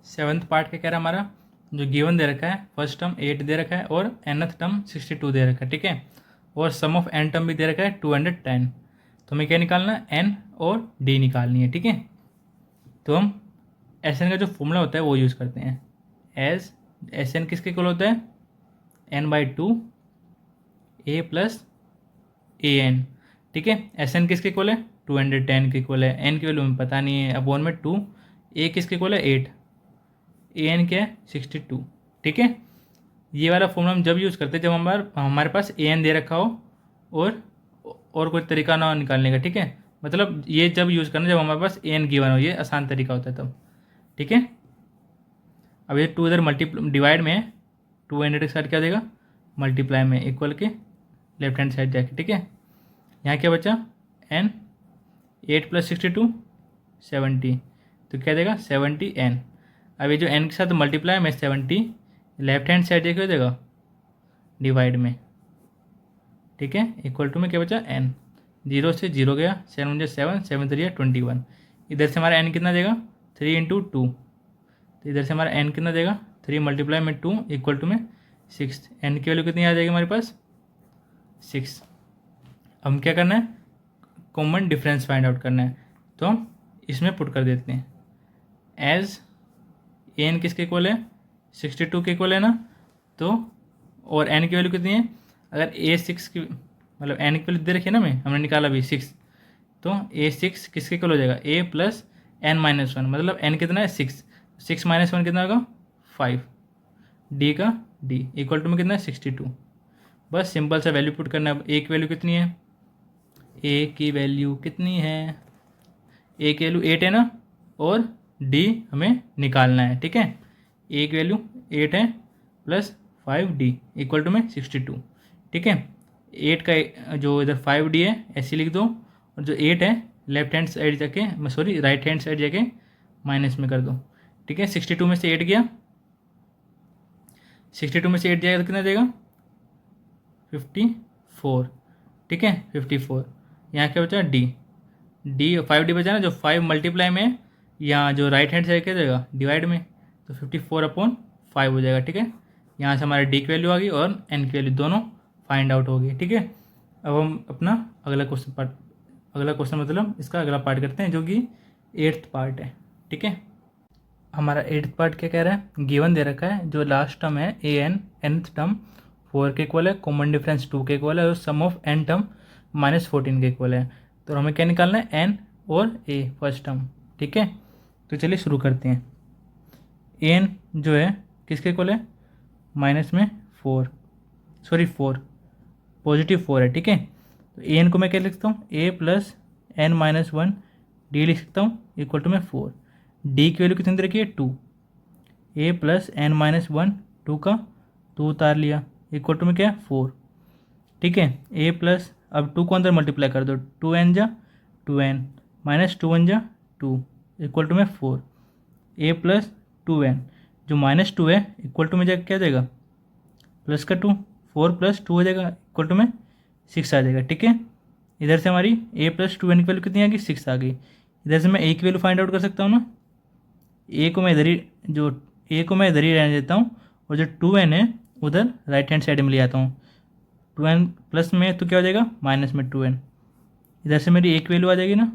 सेवन्थ पार्ट क्या कह रहा है हमारा, जो गिवन दे रखा है, फर्स्ट टर्म 8 दे रखा है और nth टर्म 62 दे रखा है। ठीक है, और सम ऑफ n टर्म भी दे रखा है 210। तो हमें क्या निकालना है, n और d निकालनी है। ठीक है, तो हम Sn का जो फॉर्मूला होता है वो यूज़ करते हैं। एज Sn किसके इक्वल होता है, n/2 a प्लस an। ठीक है, Sn किसके इक्वल है, 210 के इक्वल है। n की वैल्यू हमें पता नहीं है, अपॉन में 2। a किसके इक्वल है, 8। an क्या है, 62। ठीक है, ये वाला फॉर्मूला हम जब यूज़ करते हैं जब हमारे पास an दे रखा हो और कोई तरीका ना हो निकालने का। ठीक है, मतलब ये जब यूज़ करना जब हमारे पास an गिवन हो, ये आसान तरीका होता है तब। ठीक है, अब ये 2 इधर डिवाइड में है, 200 के साथ क्या देगा, मल्टीप्लाई में, इक्वल के लेफ्ट हैंड साइड जाके। ठीक है, यहाँ क्या बचा, n, 8 + 62 70, तो क्या देगा 70n। अब ये जो n के साथ मल्टीप्लाई में 70, लेफ्ट हैंड साइड क्या देगा, डिवाइड में। ठीक है, इक्वल टू में क्या बचा, n, 0 से 0 गया, 7 × 7, 7 3 21। इधर से हमारा n कितना देगा, 3 × 2, तो इधर से हमारा n कितना देगा, 3 × में 2 इक्वल टू में 6। n की वैल्यू कितनी आ जाएगी हमारे पास, 6। अब हम क्या करना है, कॉमन डिफरेंस फाइंड आउट करना है, तो हम इसमें पुट कर देते हैं। एज an किसके इक्वल है, 62 के इक्वल है ना, तो और n की वैल्यू कितनी है, अगर a6 की मतलब n की वैल्यू दे रखी है ना, हमने निकाला अभी 6, तो a6 किसके इक्वल हो जाएगा, a + n-1, मतलब n कितना है, 6। 6 - 1 कितना होगा, 5। d का d इक्वल टू में कितना है, 62। बस सिंपल सा वैल्यू पुट करना है। a की वैल्यू कितनी है, a की वैल्यू कितनी है, a की वैल्यू 8 है ना, और d हमें निकालना है। ठीक है, a की वैल्यू 8 है प्लस 5d इक्वल टू में 62। ठीक है, 8 का जो इधर 5d है ऐसे लिख दो, और जो 8 है लेफ्ट हैंड साइड जाके, सॉरी राइट हैंड साइड जाके माइनस में कर दो। ठीक है, 62 में से 8 गया, 62 में से 8 जाएगा तो कितना देगा, 54। ठीक है, 54। यहाँ क्या बचा, d 5d बचा ना, जो 5 मल्टीप्लाई में, यहाँ जो राइट हैंड साइड क्या देगा, डिवाइड में, तो 54/5 हो जाएगा। ठीक है, यहाँ से हमारे d की वैल्यू आ गई और n की वैल्यू दोनों फाइंड आउट हो गई। ठीक है, अब हम अपना अगला क्वेश्चन मतलब इसका अगला पार्ट करते हैं, जो कि 8th पार्ट है। ठीक है, हमारा 8th पार्ट क्या कह रहा है, गिवन दे रखा है, जो लास्ट टर्म है an, nth टर्म 4 के इक्वल है, कॉमन डिफरेंस 2 के इक्वल है, और सम ऑफ n टर्म -14 के इक्वल है। तो हमें क्या निकालना है, n और a फर्स्ट टर्म। ठीक है, तो चलिए शुरू करते हैं। an जो है किसके इक्वल है, -4 पॉजिटिव 4 है। ठीक है, तो an को मैं क्या लिख सकता हूँ, a + n-1 d लिख सकता हूँ इक्वल टू में 4। d की वैल्यू कितनी दे रखी है, 2। a + n-1, 2 का 2 उतार लिया इक्वल टू में क्या है, 4। ठीक है, a प्लस, अब 2 को अंदर मल्टीप्लाई कर दो, 2n जा 2n -2n जा 2 इक्वल टू में 4। a + 2n, जो -2 है इक्वल टू में जाकर क्या देगा, प्लस का 2, 4 + 2 हो जाएगा इक्वल टू में 6 आ जाएगा। ठीक है, इधर से हमारी a + 2n की वैल्यू कितनी आ गई, 6 आ गई। इधर से मैं a की वैल्यू फाइंड आउट कर सकता हूँ ना, a को मैं इधर ही रहने देता हूँ, और जो 2n है उधर राइट हैंड साइड में ले आता हूँ। 2n प्लस में तो क्या हो जाएगा, माइनस में 2n, इधर से मेरी a की वैल्यू आ जाएगी ना,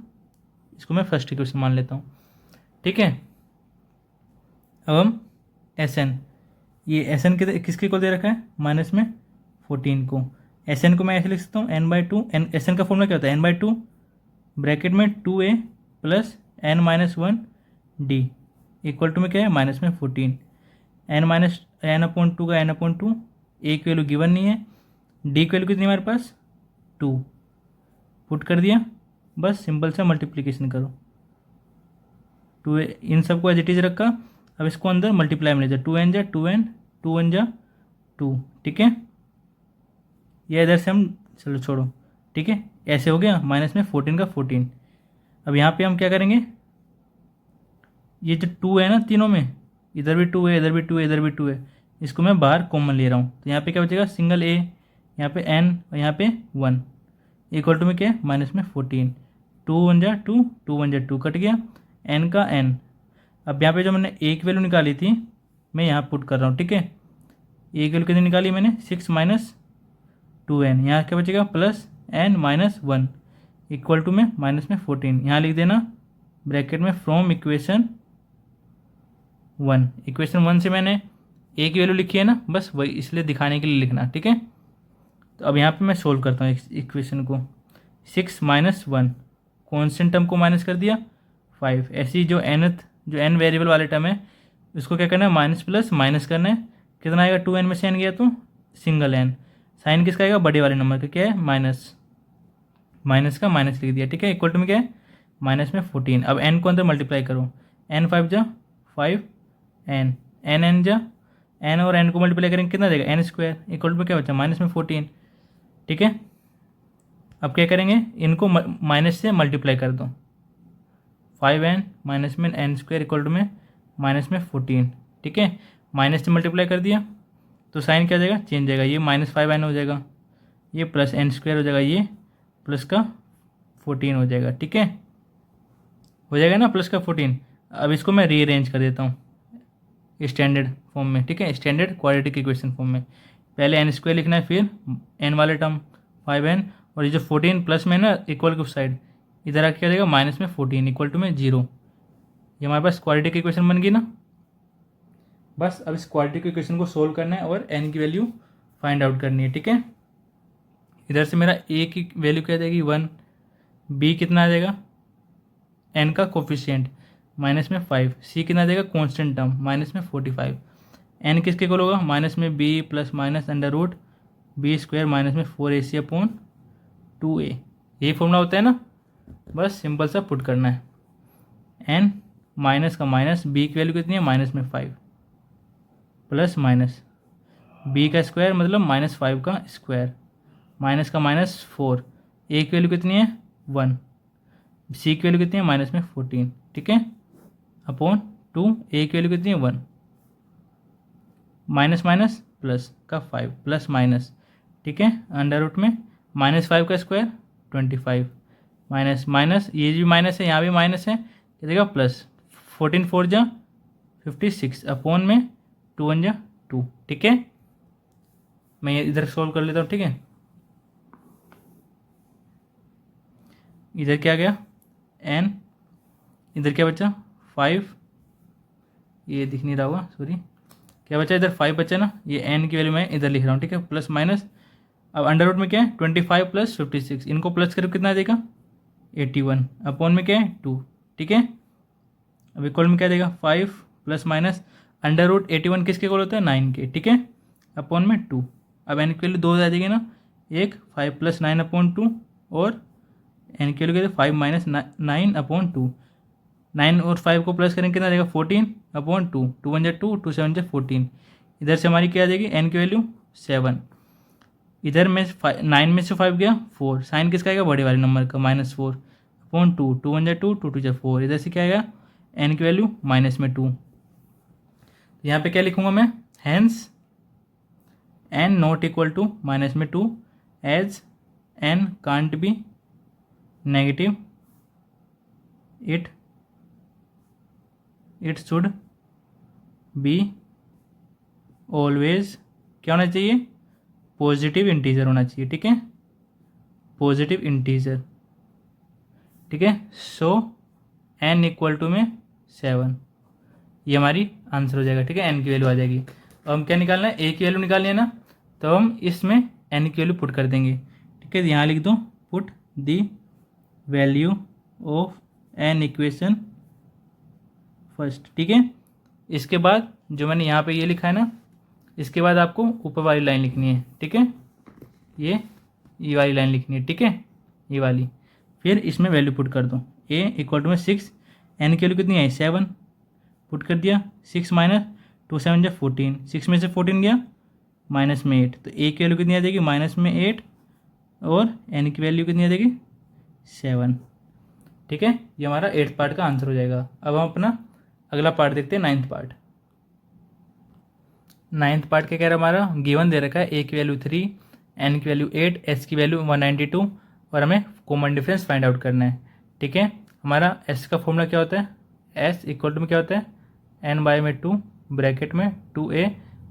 इसको मैं फर्स्ट इक्वेशन मान लेता हूँ। ठीक है, अब हम Sn, ये Sn किसके इक्वल दे रखा है, -14 को। Sn को मैं ऐसे लिख सकता हूँ, n/2, Sn का फॉर्मूला क्या होता है, n/2 ब्रैकेट में 2a + n-1 d equal to में क्या है, -14। n/2 का n/2, a की वैल्यू गिवन नहीं है, d की वैल्यू कितनी हमारे पास, 2 पुट कर दिया, बस सिंपल सा मल्टीप्लिकेशन करो, 2 इन सबको एज इट इज रखा। अब इसको अंदर मल्टीप्लाई में ले जाए, 2n जा 2n, 2n जा 2। ठीक है, ये इधर से हम चलो छोड़ो। ठीक है, ऐसे हो गया, -14 का 14। अब यहाँ पे हम क्या करेंगे, ये जो 2 है ना तीनों में, इधर भी 2 है, इधर भी 2 है, इधर भी 2 है, इसको मैं बाहर कॉमन ले रहा हूँ, तो यहाँ पे क्या बचेगा, सिंगल ए, यहाँ पे एन और यहाँ पे 1 इक्वल टू में क्या है माइनस में 14, 2 1 जा 2, 2 1 जा 2 कट गया, एन का एन। अब यहाँ पे जो मैंने ए की वैल्यू निकाली थी मैं यहाँ पुट कर रहा हूँ, ठीक है। ए की वैल्यू कितनी निकाली मैंने 6 माइनस 2n, यहाँ क्या बचेगा plus n minus 1 equal to में माइनस में 14, यहाँ लिख देना ब्रैकेट में फ्रॉम इक्वेशन 1। इक्वेशन 1 से मैंने ए की वैल्यू लिखी है ना, बस वही इसलिए दिखाने के लिए लिखना, ठीक है। तो अब यहाँ पे मैं सोल्व करता हूँ इक्वेशन को। 6 माइनस 1 कॉन्स्टेंट टर्म को माइनस कर दिया 5, ऐसी जो n वेरिएबल वाले टर्म है उसको क्या करना है माइनस प्लस माइनस करना है, कितना आएगा 2n में से n गया तो सिंगल n, साइन किसका आएगा बड़े वाले नंबर का, क्या है माइनस का माइनस लिख दिया, ठीक है। इक्वल टू में क्या है माइनस में 14। अब n को अंदर मल्टीप्लाई करो, n 5 जा 5 n जा n और n को मल्टीप्लाई करेंगे कितना देगा n स्क्वायर इक्वल टू में क्या बचा माइनस में 14, ठीक है। अब क्या करेंगे इनको माइनस से मल्टीप्लाई कर दो, 5n माइनस में n स्क्वायर इक्वल टू में माइनस में 14, ठीक है। माइनस से मल्टीप्लाई कर दिया तो साइन क्या हो जाएगा चेंज जाएगा, ये माइनस 5n हो जाएगा, ये प्लस n स्क्वायर हो जाएगा, ये प्लस का 14 हो जाएगा, ठीक है। हो जाएगा ना प्लस का 14। अब इसको मैं रीअरेंज कर देता हूँ स्टैंडर्ड फॉर्म में, ठीक है, स्टैंडर्ड क्वाड्रेटिक इक्वेशन फॉर्म में। पहले n स्क्वायर लिखना है, फिर n वाले टर्म 5n, और ये जो 14 प्लस में ना इक्वल की उस साइड इधर आके क्या जाएगा माइनस में 14 इक्वल टू में 0। ये हमारे पास क्वाड्रेटिक इक्वेशन बन गई ना। बस अब इस क्वाड्रेटिक इक्वेशन को सोल्व करना है और n की वैल्यू फाइंड आउट करनी है, ठीक है। इधर से मेरा a की वैल्यू क्या आ जाएगी 1, b कितना आ जाएगा n का कोफिशिएंट माइनस में 5, c कितना आ जाएगा कॉन्स्टेंट टर्म माइनस में 45, n किसके इक्वल होगा माइनस में b plus minus under root b square minus में 4ac अपॉन 2a। यही फॉर्मूला होता है ना, बस सिंपल सा पुट करना है। n माइनस का माइनस, b की वैल्यू कितनी है माइनस में 5 प्लस माइनस b का स्क्वायर मतलब माइनस 5 का स्क्वायर, माइनस का माइनस 4, a की वैल्यू कितनी है 1, c की वैल्यू कितनी है माइनस में 14, ठीक है, अपॉन 2, a की वैल्यू कितनी है 1, माइनस माइनस प्लस का 5 प्लस माइनस, ठीक है, अंडर रूट में माइनस 5 का स्क्वायर 25 माइनस माइनस, ये भी माइनस है यहाँ भी माइनस है, ये देगा प्लस 14 4 जा 56 अपॉन में 2 1 जा 2, ठीक है। मैं ये इधर सॉल्व कर लेता हूँ, ठीक है। इधर क्या गया n, इधर क्या बचा 5, ये दिख नहीं रहा होगा सॉरी, क्या बचा इधर 5 बचा ना, ये n की वैल्यू मैं इधर लिख रहा हूँ, ठीक है, प्लस माइनस। अब अंडर रूट में क्या है 25 प्लस 56, इनको प्लस करो कितना देगा 81 अपॉन में क्या है 2, ठीक है। अब इक्वल में क्या देगा 5 प्लस माइनस अंडर रूट 81 किसके इक्वल होता है 9 के, ठीक है, अपॉन में 2। अब n की वैल्यू 2 आ जाएगी ना, एक 5 प्लस 9 अपॉन 2 और n की वैल्यू कहते 5 माइनस 9 अपॉन 2, 9 और 5 को प्लस करेंगे कितना देगा 14 अपॉन 2, 2 1 जा 2, 2 7 जा 14। इधर से हमारी क्या आ जाएगी n की वैल्यू 7, इधर में 9 में से 5 गया 4, साइन किसका आएगा बड़े वाले नंबर का माइनस 4 अपॉन 2, 2 1 जा 2, 2 2 जा 4, इधर से क्या आएगा n की वैल्यू माइनस में 2। यहाँ पे क्या लिखूंगा मैं, hence n not equal to minus में 2 as n can't be negative, it should be always क्या होना चाहिए पॉजिटिव इंटीजर होना चाहिए, ठीक है, पॉजिटिव इंटीजर, ठीक है। सो n इक्वल टू में 7, ये हमारी आंसर हो जाएगा, ठीक है, n की वैल्यू आ जाएगी। अब हम क्या निकालना है a की वैल्यू निकालनी है ना, तो हम इसमें n की वैल्यू पुट कर देंगे, ठीक है। यहाँ लिख दो put the value of n equation first, ठीक है। इसके बाद जो मैंने यहाँ पे ये लिखा है ना, इसके बाद आपको ऊपर वाली लाइन लिखनी है, ठीक है, ये वाली लाइन लिखनी है, ठीक है, ये वाली। फिर इसमें वैल्यू पुट कर दो, a इक्वल टू में 6, n की वैल्यू कितनी आई 7 पुट कर दिया, 6 माइनस 2 7 जा 14, 6 में से 14 गया माइनस में 8, तो a की वैल्यू कितनी आ जाएगी माइनस में 8 और n की वैल्यू कितनी आ जाएगी 7, ठीक है। ये हमारा 8th पार्ट का आंसर हो जाएगा। अब हम अपना अगला पार्ट देखते हैं 9th पार्ट। नाइन्थ पार्ट क्या कह रहा है हमारा, गिवन दे रखा है ए की वैल्यू 3, एन की वैल्यू 8, एस की वैल्यू 192 और हमें कॉमन डिफरेंस फाइंड आउट करना है। ठीक है, हमारा एस का फॉर्मूला क्या होता है, एस इक्वल टू में क्या होता है, एन बाई में 2 ब्रैकेट में 2a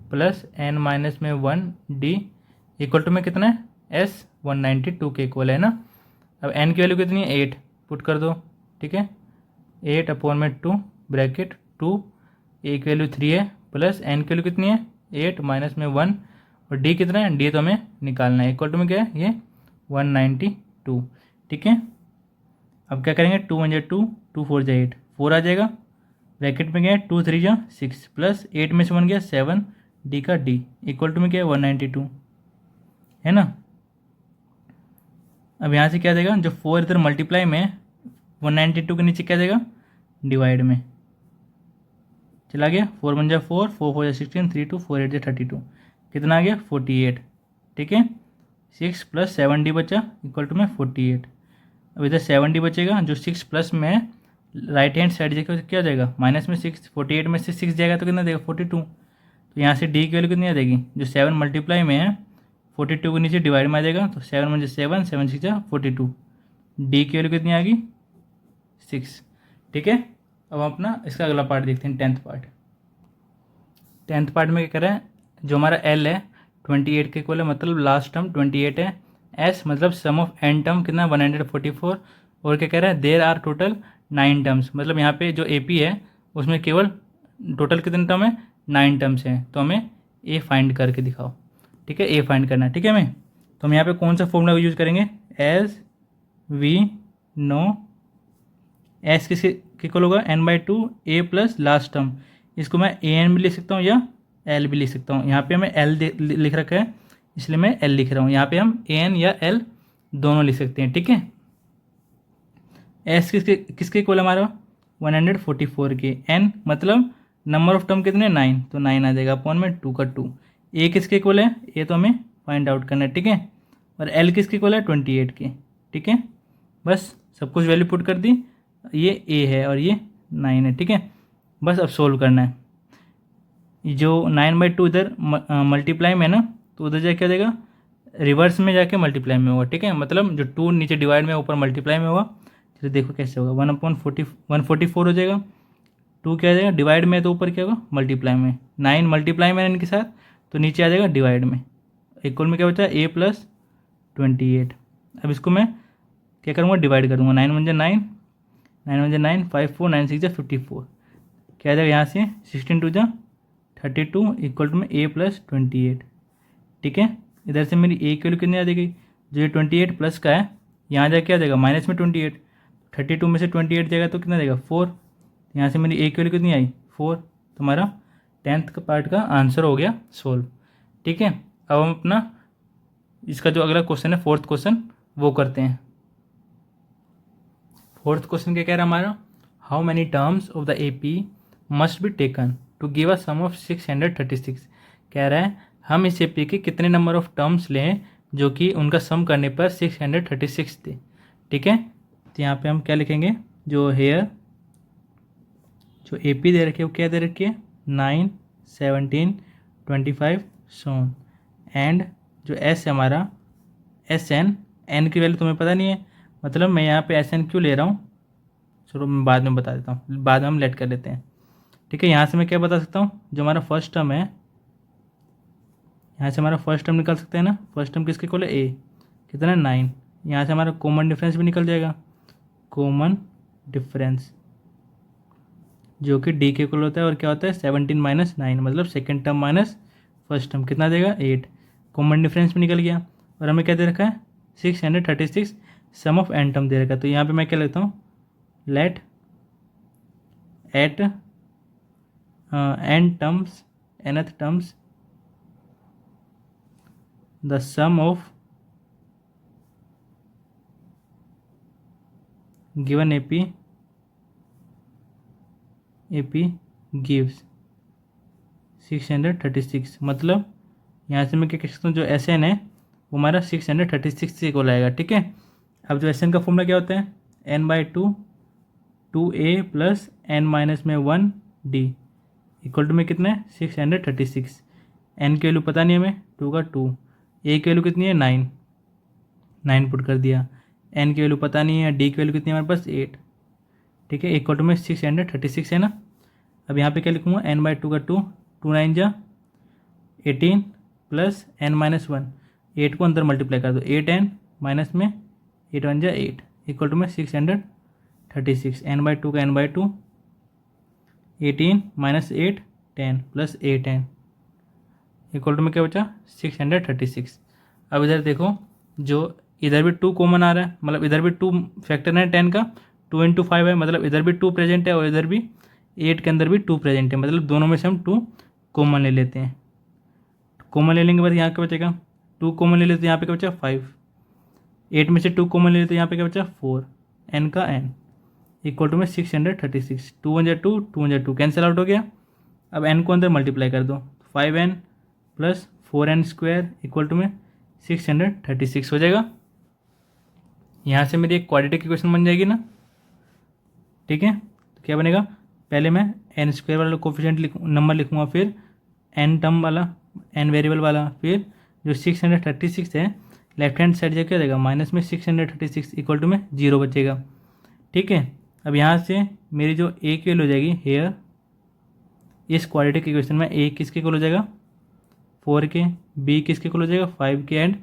प्लस एन माइनस में 1d इक्वल टू में कितना है, एस 192 के इक्वल है ना। अब एन की वैल्यू कितनी है, 8 पुट कर दो। ठीक है, 8 अपॉन में 2 ब्रैकेट 2, ए की वैल्यू 3 है प्लस एन की वैल्यू कितनी है, 8 माइनस में 1 और डी कितना है, डी तो हमें निकालना है, इक्वल टू में क्या है ये 192। ठीक है, अब क्या करेंगे, 2 1 2, 2 4 8, 4 आ जाएगा, ब्रैकेट में क्या है 2 3 6 प्लस 8 में से 1 गया 7, डी का डी इक्वल टू में क्या है 192 है ना। अब यहाँ से क्या देगा, जो 4 इधर मल्टीप्लाई में 192 के नीचे क्या देगा, डिवाइड में चला गया, 4 1 4, 4 4 16, 3 2 4 8 32, कितना आ गया 48। ठीक है, 6 प्लस 7 डी बचा इक्वल टू में 48। अब इधर 7 डी बचेगा, जो 6 प्लस में राइट हैंड साइड जाएगा क्या हो जाएगा, माइनस में 6, 48 में से 6 जाएगा तो कितना देगा 42। तो यहाँ से डी की वैल्यू कितनी आ जाएगी, जो 7 मल्टीप्लाई में है 42 के नीचे डिवाइड में आ जाएगा, तो 7 1 7, 7 6 42, डी की वैल्यू कितनी आ गई 6। ठीक है, अब हम अपना इसका अगला पार्ट देखते हैं, 10th पार्ट। 10th पार्ट में क्या कर रहा है, जो हमारा एल है 28 के इक्वल है, मतलब लास्ट टर्म 28 है, एस मतलब सम ऑफ एन टर्म कितना 144 और क्या कह रहा है, देर आर टोटल 9 टर्म्स, मतलब यहाँ पे जो ए पी है उसमें केवल टोटल कितने टर्म है, 9 टर्म्स हैं, तो हमें ए फाइंड करके दिखाओ। ठीक है, ए फाइंड करना है। ठीक है, हमें तो हम यहाँ पे कौन सा फॉर्मूला यूज़ करेंगे, एज वी नो एस किसके इक्वल होगा, n by 2 a plus last term, इसको मैं ए एन भी लिख सकता हूँ या एल भी लिख सकता हूँ, यहाँ पे हमें एल लिख रखा है इसलिए मैं एल लिख रहा हूँ, यहाँ पे हम ए एन या एल दोनों लिख सकते हैं। ठीक है, एस किसके इक्वल हमारा 144 के, एन मतलब नंबर ऑफ टर्म कितने 9, तो 9 आ जाएगा अपॉन में 2 का 2, ए किसके इक्वल है, ए तो हमें फाइंड आउट करना है। ठीक है, और एल किसके इक्वल है 28 के। ठीक है, बस सब कुछ वैल्यू पुट कर दी, ये ए है और ये 9 है। ठीक है, बस अब सोल्व करना है, जो 9/2 इधर मल्टीप्लाई में है ना, तो उधर जाके क्या देगा, रिवर्स में जाके मल्टीप्लाई में होगा। ठीक है, मतलब जो 2 नीचे डिवाइड में ऊपर मल्टीप्लाई में होगा, तो देखो कैसे होगा, 1/144 हो जाएगा, 2 क्या आ जाएगा डिवाइड में, तो ऊपर क्या होगा मल्टीप्लाई में, 9 मल्टीप्लाई में इनके साथ, तो नीचे आ जाएगा डिवाइड में, इक्वल में क्या बचा ए प्लस 28। अब इसको मैं क्या करूँगा, डिवाइड करूँगा, 9 1 9, 9 1 9, 5 4 9 6 54, क्या आ जाएगा यहाँ से 16 2 32 इक्वल टू में ए प्लस 28। ठीक है, इधर से मेरी ए की वैल्यू कितनी आ जाएगी, जो ये 28 प्लस का है, यहाँ जाके क्या देगा माइनस में 28, 32 में से 28 जाएगा तो कितना देगा 4, यहाँ से मेरी ए की वैल्यू कितनी आई 4, तो हमारा 10th पार्ट का आंसर हो गया सोल्व। ठीक है, अब हम अपना इसका जो अगला क्वेश्चन है 4th क्वेश्चन वो करते हैं। 4th क्वेश्चन क्या कह रहा है हमारा, how many terms of the A P must be taken to give a sum of 636, कह रहा है हम इस ए पी के कितने नंबर ऑफ टर्म्स लें जो कि उनका सम करने पर 636 थे। ठीक है, तो यहाँ पे हम क्या लिखेंगे, जो हेयर जो ए पी दे रखी है वो क्या दे रखी है 9 17 25 सोन, एंड जो एस है हमारा एस एन, एन की वैल्यू तुम्हें पता नहीं है, मतलब मैं यहाँ पे एस एन क्यों ले रहा हूँ, चलो मैं बाद में बता देता हूँ, बाद में हम लेट कर लेते हैं। ठीक है, यहाँ से मैं क्या बता सकता हूँ, जो हमारा फर्स्ट टर्म है, यहाँ से हमारा फर्स्ट टर्म निकल सकते हैं ना, फर्स्ट टर्म किसके इक्वल है ए, कितना 9, यहाँ से हमारा कॉमन डिफरेंस भी निकल जाएगा, कॉमन डिफरेंस जो कि डी के इक्वल होता है, और क्या होता है 17 माइनस 9, मतलब second term minus first term कितना देगा 8, कॉमन डिफरेंस भी निकल गया, और हमें क्या दे रखा है 636 सम ऑफ एन टर्म दे रखा है। तो यहाँ पे मैं क्या लेता हूँ, let at n terms, nth terms, the sum of given AP gives 636, मतलब यहाँ से मैं क्या कह सकता हूँ, जो एस एन है वो हमारा 636 से इक्वल आएगा। ठीक है, अब जो एस एन का फॉर्मूला क्या होता है, n/2 2a plus n minus में 1 d इक्वल टू में कितना है 636, एन की वैल्यू पता नहीं हमें, 2 का 2, ए की वैल्यू कितनी है 9, 9 पुट कर दिया, एन की वैल्यू पता नहीं है, डी की वैल्यू कितनी है हमारे पास 8, ठीक है, इक्वल टू में 636 है ना। अब यहाँ पे क्या लिखूँगा, एन बाई 2 का 2, 2 9 जा 18 प्लस एन माइनस 1, 8 को अंदर मल्टीप्लाई कर दो, 8 एन माइनस में 8 1 जा 8 इक्वल टू में 636, एन बाई 2 का n by 2, 18 minus 8 10 plus 8 n equal to में क्या बचा 636। अब इधर देखो, जो इधर भी 2 कॉमन आ रहा है, मतलब इधर भी 2 फैक्टर है 10 का, 2 इंटू 5 है, मतलब इधर भी 2 प्रेजेंट है और इधर भी 8 के अंदर भी 2 प्रेजेंट है, मतलब दोनों में से हम 2 कॉमन ले लेते हैं। कॉमन लेने के बाद यहाँ क्या बचेगा, 2 कॉमन ले लेते हैं, यहाँ पे क्या बचा 5, 8 में से 2 कॉमन ले लेते हैं, यहाँ पे क्या बचा 4, एन का एन इक्वल टू में 636, 2 1 जा 2, 2 1 जा 2 कैंसिल आउट हो गया। अब एन को अंदर मल्टीप्लाई कर दो, 5n plus 4n square equal to में 636 हो जाएगा। यहाँ से मेरी एक क्वाड्रेटिक इक्वेशन बन जाएगी ना, ठीक है। तो क्या बनेगा, पहले मैं एन स्क्वायर वाला कोफिशिएंट नंबर लिखूँगा, फिर एन टर्म वाला, एन वेरिएबल वाला, फिर जो 636 है लेफ्ट हैंड साइड जगह क्या देगा माइनस में 636 इक्वल टू में 0 बचेगा, ठीक है। अब यहाँ से मेरी जो ए की वैल्यू हो जाएगी हेयर, इस क्वाड्रेटिक इक्वेशन में ए किसके इक्वल हो जाएगा 4 के, बी किसके इक्वल हो जाएगा 5 के, एंड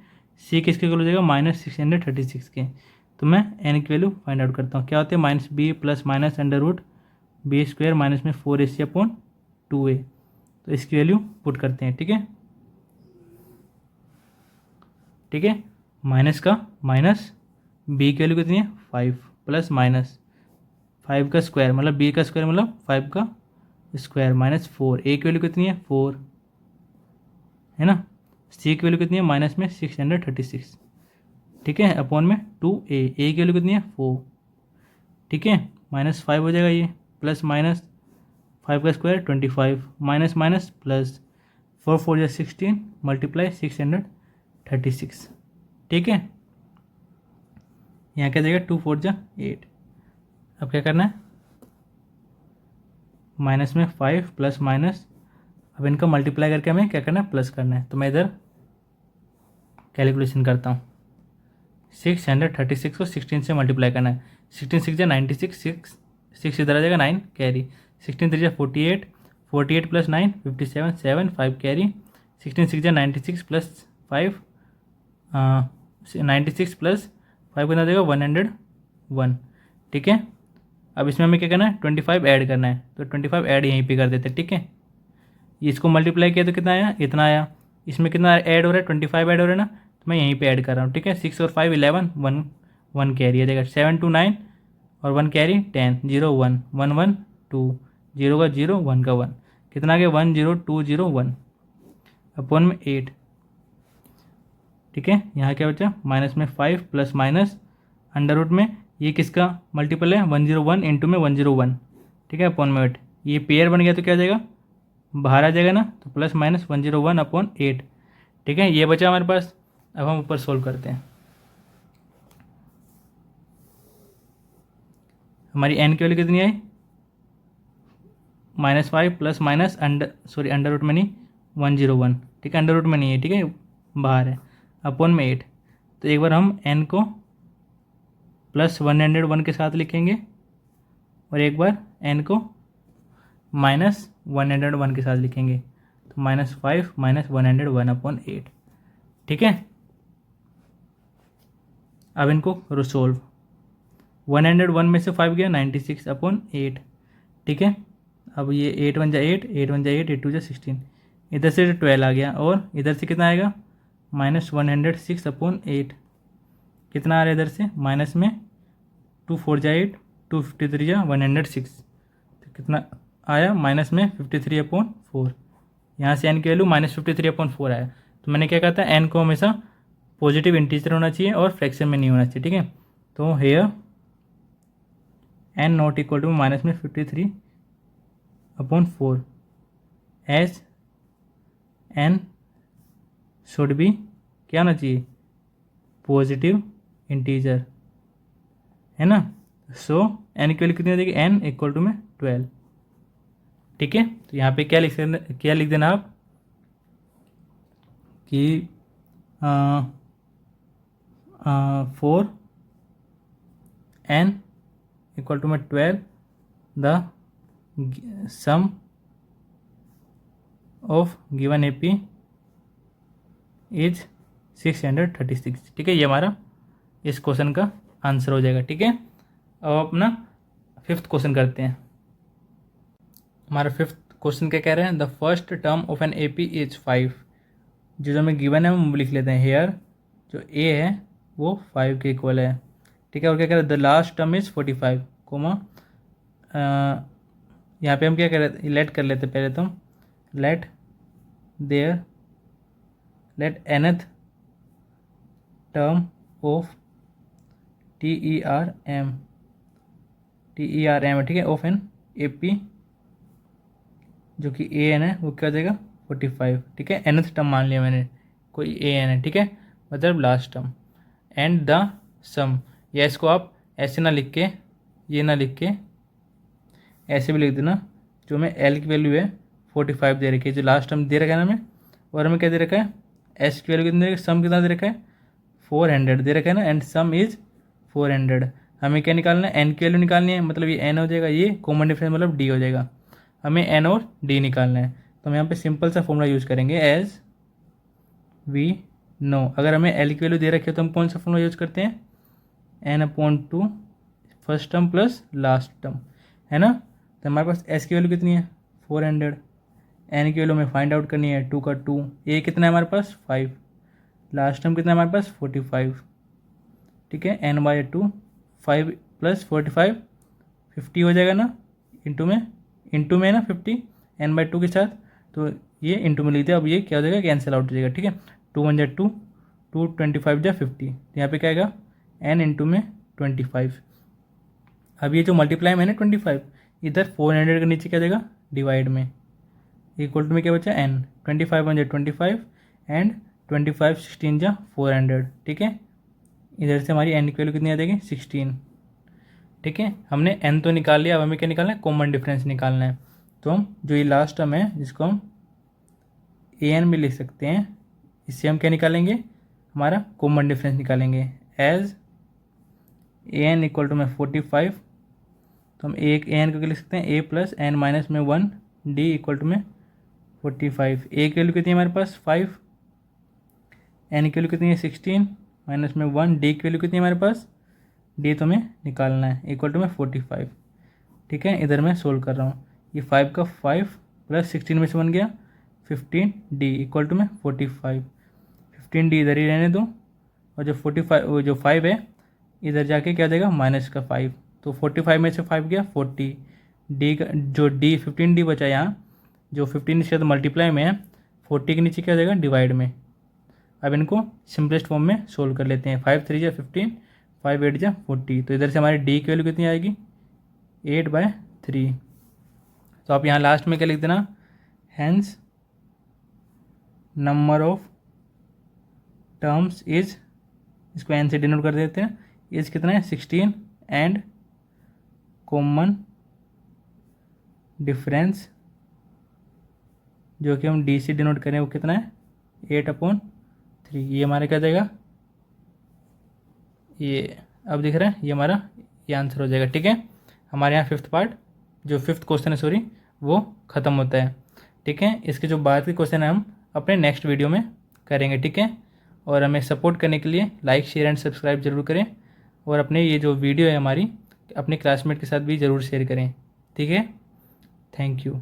सी किसके इक्वल हो जाएगा माइनस 636 के। तो मैं एन की वैल्यू फाइंड आउट करता हूँ, क्या होते हैं minus b plus minus under root b square minus में 4ac अपॉन 2a। तो इसकी वैल्यू पुट करते हैं, ठीक है, ठीक है। माइनस का माइनस, बी की वैल्यू कितनी है 5 प्लस माइनस 5 का स्क्वायर मतलब बी का स्क्वायर मतलब 5 का स्क्वायर माइनस 4, ए की वैल्यू कितनी है 4 है ना, सी की वैल्यू कितनी है माइनस में 636, ठीक है, अपॉन में 2a, ए की वैल्यू कितनी है 4, ठीक है, माइनस 5 हो जाएगा ये, प्लस माइनस 5 का स्क्वायर 25 माइनस माइनस प्लस 4 4 जा 16 मल्टीप्लाई 636, ठीक है। यहाँ क्या जाएगा 2 4 जा 8। अब क्या करना है, माइनस में 5 प्लस माइनस, अब इनका मल्टीप्लाई करके हमें क्या करना है प्लस करना है। तो मैं इधर कैलकुलेशन करता हूँ, 636 को 16 से मल्टीप्लाई करना है, 16 6 जा 96, 6 इधर आ जाएगा 9 कैरी, 16 3 जा 48, 48 प्लस 9 57, 7 5 कैरी, 16 6 जा 96 प्लस 5 96 प्लस 5 कितना देगा 101, ठीक है। अब इसमें हमें क्या करना है 25 ऐड करना है, तो 25 ऐड यहीं पे कर देते हैं, ठीक है। इसको मल्टीप्लाई किया तो कितना आया, इतना आया, इसमें कितना ऐड हो रहा है 25 ऐड हो रहा है ना, तो मैं यहीं पे ऐड कर रहा हूँ, ठीक है। 6 और 5 11, 1 कैरी आ जाएगा, 7 2 9 और 1 कैरी 10 0 1 1 1 2 0 का 0 1 का 1 कितना आ गया 1 0 2 0 1 अपॉन में 8, ठीक है। यहाँ क्या बचा माइनस में 5 प्लस माइनस अंडर रूट में ये किसका मल्टीपल है 101 इंटू में 101, ठीक है, अपॉन में 8, ये पेयर बन गया तो क्या आ जाएगा बाहर आ जाएगा ना, तो प्लस माइनस 101 अपॉन 8, ठीक है, ये बचा हमारे पास। अब हम ऊपर सोल्व करते हैं, हमारी एन की वैल्यू कितनी आई -5 प्लस माइनस अंडर रूट में नहीं 101, ठीक है, अंडर रूट में नहीं है, ठीक है, बाहर है, अपॉन में 8। तो एक बार हम एन को प्लस 101 के साथ लिखेंगे और एक बार एन को माइनस 101 के साथ लिखेंगे, तो -5 माइनस 101 अपॉन 8, ठीक है। अब इनको करो सोल्व, 101 में से 5 गया 96 अपॉन 8, ठीक है। अब ये 8 1 जा 8, 8 1 जा 8, 8 2 जा 16, इधर से 12 आ गया और इधर से कितना आएगा -106 अपॉन 8, कितना आ रहा है इधर से माइनस में 2 4 जा 8, 2 53 जा 106, तो कितना आया माइनस में 53 अपॉन 4, यहाँ से एन की वैल्यू -53 अपॉन 4 आया। तो मैंने क्या कहा था एन को हमेशा पॉजिटिव इंटीजर होना चाहिए और फ्रैक्शन में नहीं होना चाहिए, ठीक है। तो here n not equal to minus में 53 upon 4 as n should be क्या होना चाहिए पॉजिटिव इंटीजर, है ना। सो एन की वैल्यू कितनी हो जाएगी एन इक्वल टू में 12, ठीक है। तो यहाँ पे क्या लिख देना आप कि 4n इक्वल टू में 12 the sum of given AP is 636। ठीक है, ये हमारा इस क्वेश्चन का आंसर हो जाएगा। ठीक है, अब अपना 5th क्वेश्चन करते हैं। हमारा 5th क्वेश्चन क्या कह रहे हैं, the first term of an AP is 5। जो हमें गिवन है हम लिख लेते हैं हेयर, जो A है वो 5 के इक्वल है। ठीक है, और क्या कह रहे हैं, the last term is 45 comma, यहाँ पे हम क्या कर रहे थे, लेट कर लेते पहले तो हम let nth term of TERM है, ठीक है, ऑफ एन AP जो कि AN है वो क्या हो जाएगा 45। ठीक है, nth टर्म मान लिया मैंने, कोई AN है। ठीक है, मतलब लास्ट टर्म, एंड द सम, या इसको आप ऐसे ना लिख के, ये ना लिख के ऐसे भी लिख देना, जो हमें L की वैल्यू है 45 दे रखी है, जो लास्ट टर्म दे रखा है ना हमें, और हमें क्या दे रखा है, S की वैल्यू कितनी दे रखी है, सम कितना दे रखा है 400 दे रखा है ना, एंड सम इज 400। हमें क्या निकालना है, N की वैल्यू निकालनी है, मतलब ये N हो जाएगा, ये कॉमन डिफरेंस मतलब D हो जाएगा। हमें N और D निकालना है, तो हम यहाँ पे सिंपल सा फॉर्मूला यूज़ करेंगे, एज वी नो। अगर हमें L की वैल्यू दे रखी है तो हम कौन सा फॉर्मूला यूज़ करते हैं, n/2 first term plus last term, है ना। तो हमारे पास S की वैल्यू कितनी है 400, N की वैल्यू हमें फाइंड आउट करनी है 2 का 2, A कितना है हमारे पास 5, लास्ट टर्म कितना है हमारे पास 45। ठीक है, n/2 5 + 45 50 हो जाएगा ना, इंटू में ना 50 n/2 के साथ, तो ये इंटू में लिखते हैं। अब ये क्या हो जाएगा, कैंसिल आउट हो जाएगा। ठीक है, 2 × 2 2 25 × 50, तो यहाँ पे क्या आएगा n इंटू में 25। अब ये जो मल्टीप्लाई में है ना 25, इधर 400 के नीचे क्या जाएगा डिवाइड में, इक्वल टू में क्या बचा n, 25 × 25 एंड 25 16 × 400। ठीक है, इधर से हमारी n की वैल्यू कितनी आ जाएगी 16। ठीक है, हमने n तो निकाल लिया, अब हमें क्या निकालना है, कॉमन डिफरेंस निकालना है। तो हम जो ये लास्ट टर्म है जिसको हम AN भी लिख सकते हैं, इससे हम क्या निकालेंगे, हमारा कॉमन डिफरेंस निकालेंगे, एज AN इक्वल टू में 45। तो हम एक AN को क्या लिख सकते हैं, A + n - 1 D equal to में 45। A की वैल्यू कितनी है हमारे पास 5, N की वैल्यू कितनी है 16 - 1, D की वैल्यू कितनी है हमारे पास, D तो हमें निकालना है, इक्वल टू में 45। ठीक है, इधर मैं सोल्व कर रहा हूँ, ये 5 का 5 + 16 में से बन गया 15D इक्वल टू में 45। 15D इधर ही रहने दो, और जो 45 वो जो 5 है इधर जाके क्या देगा -5, तो 45 में से 5 गया 40, D का जो D 15D बचा यहाँ, जो 15 से तो मल्टीप्लाई में है, 40 के नीचे क्या जाएगा डिवाइड में। अब इनको सिंपलेस्ट फॉर्म में सोल्व कर लेते हैं, 5 × 3 = 15, 5 × 8 = 40, तो इधर से हमारी D की वैल्यू कितनी आएगी 8/3। तो आप यहाँ लास्ट में क्या लिख देना, hence number of terms is, इसको n से डिनोट कर देते हैं, इज कितना है 16, एंड कॉमन डिफरेंस जो कि हम D से डिनोट करें वो कितना है 8/3। ये हमारा क्या जाएगा, ये अब दिख रहा है, ये हमारा ये आंसर हो जाएगा। ठीक है, हमारे यहाँ 5th पार्ट जो 5th क्वेश्चन है सॉरी वो ख़त्म होता है। ठीक है, इसके जो बाद के क्वेश्चन है हम अपने नेक्स्ट वीडियो में करेंगे। ठीक है, और हमें सपोर्ट करने के लिए लाइक शेयर एंड सब्सक्राइब जरूर करें, और अपने ये जो वीडियो है हमारी अपने क्लासमेट के साथ भी ज़रूर शेयर करें। ठीक है, थैंक यू।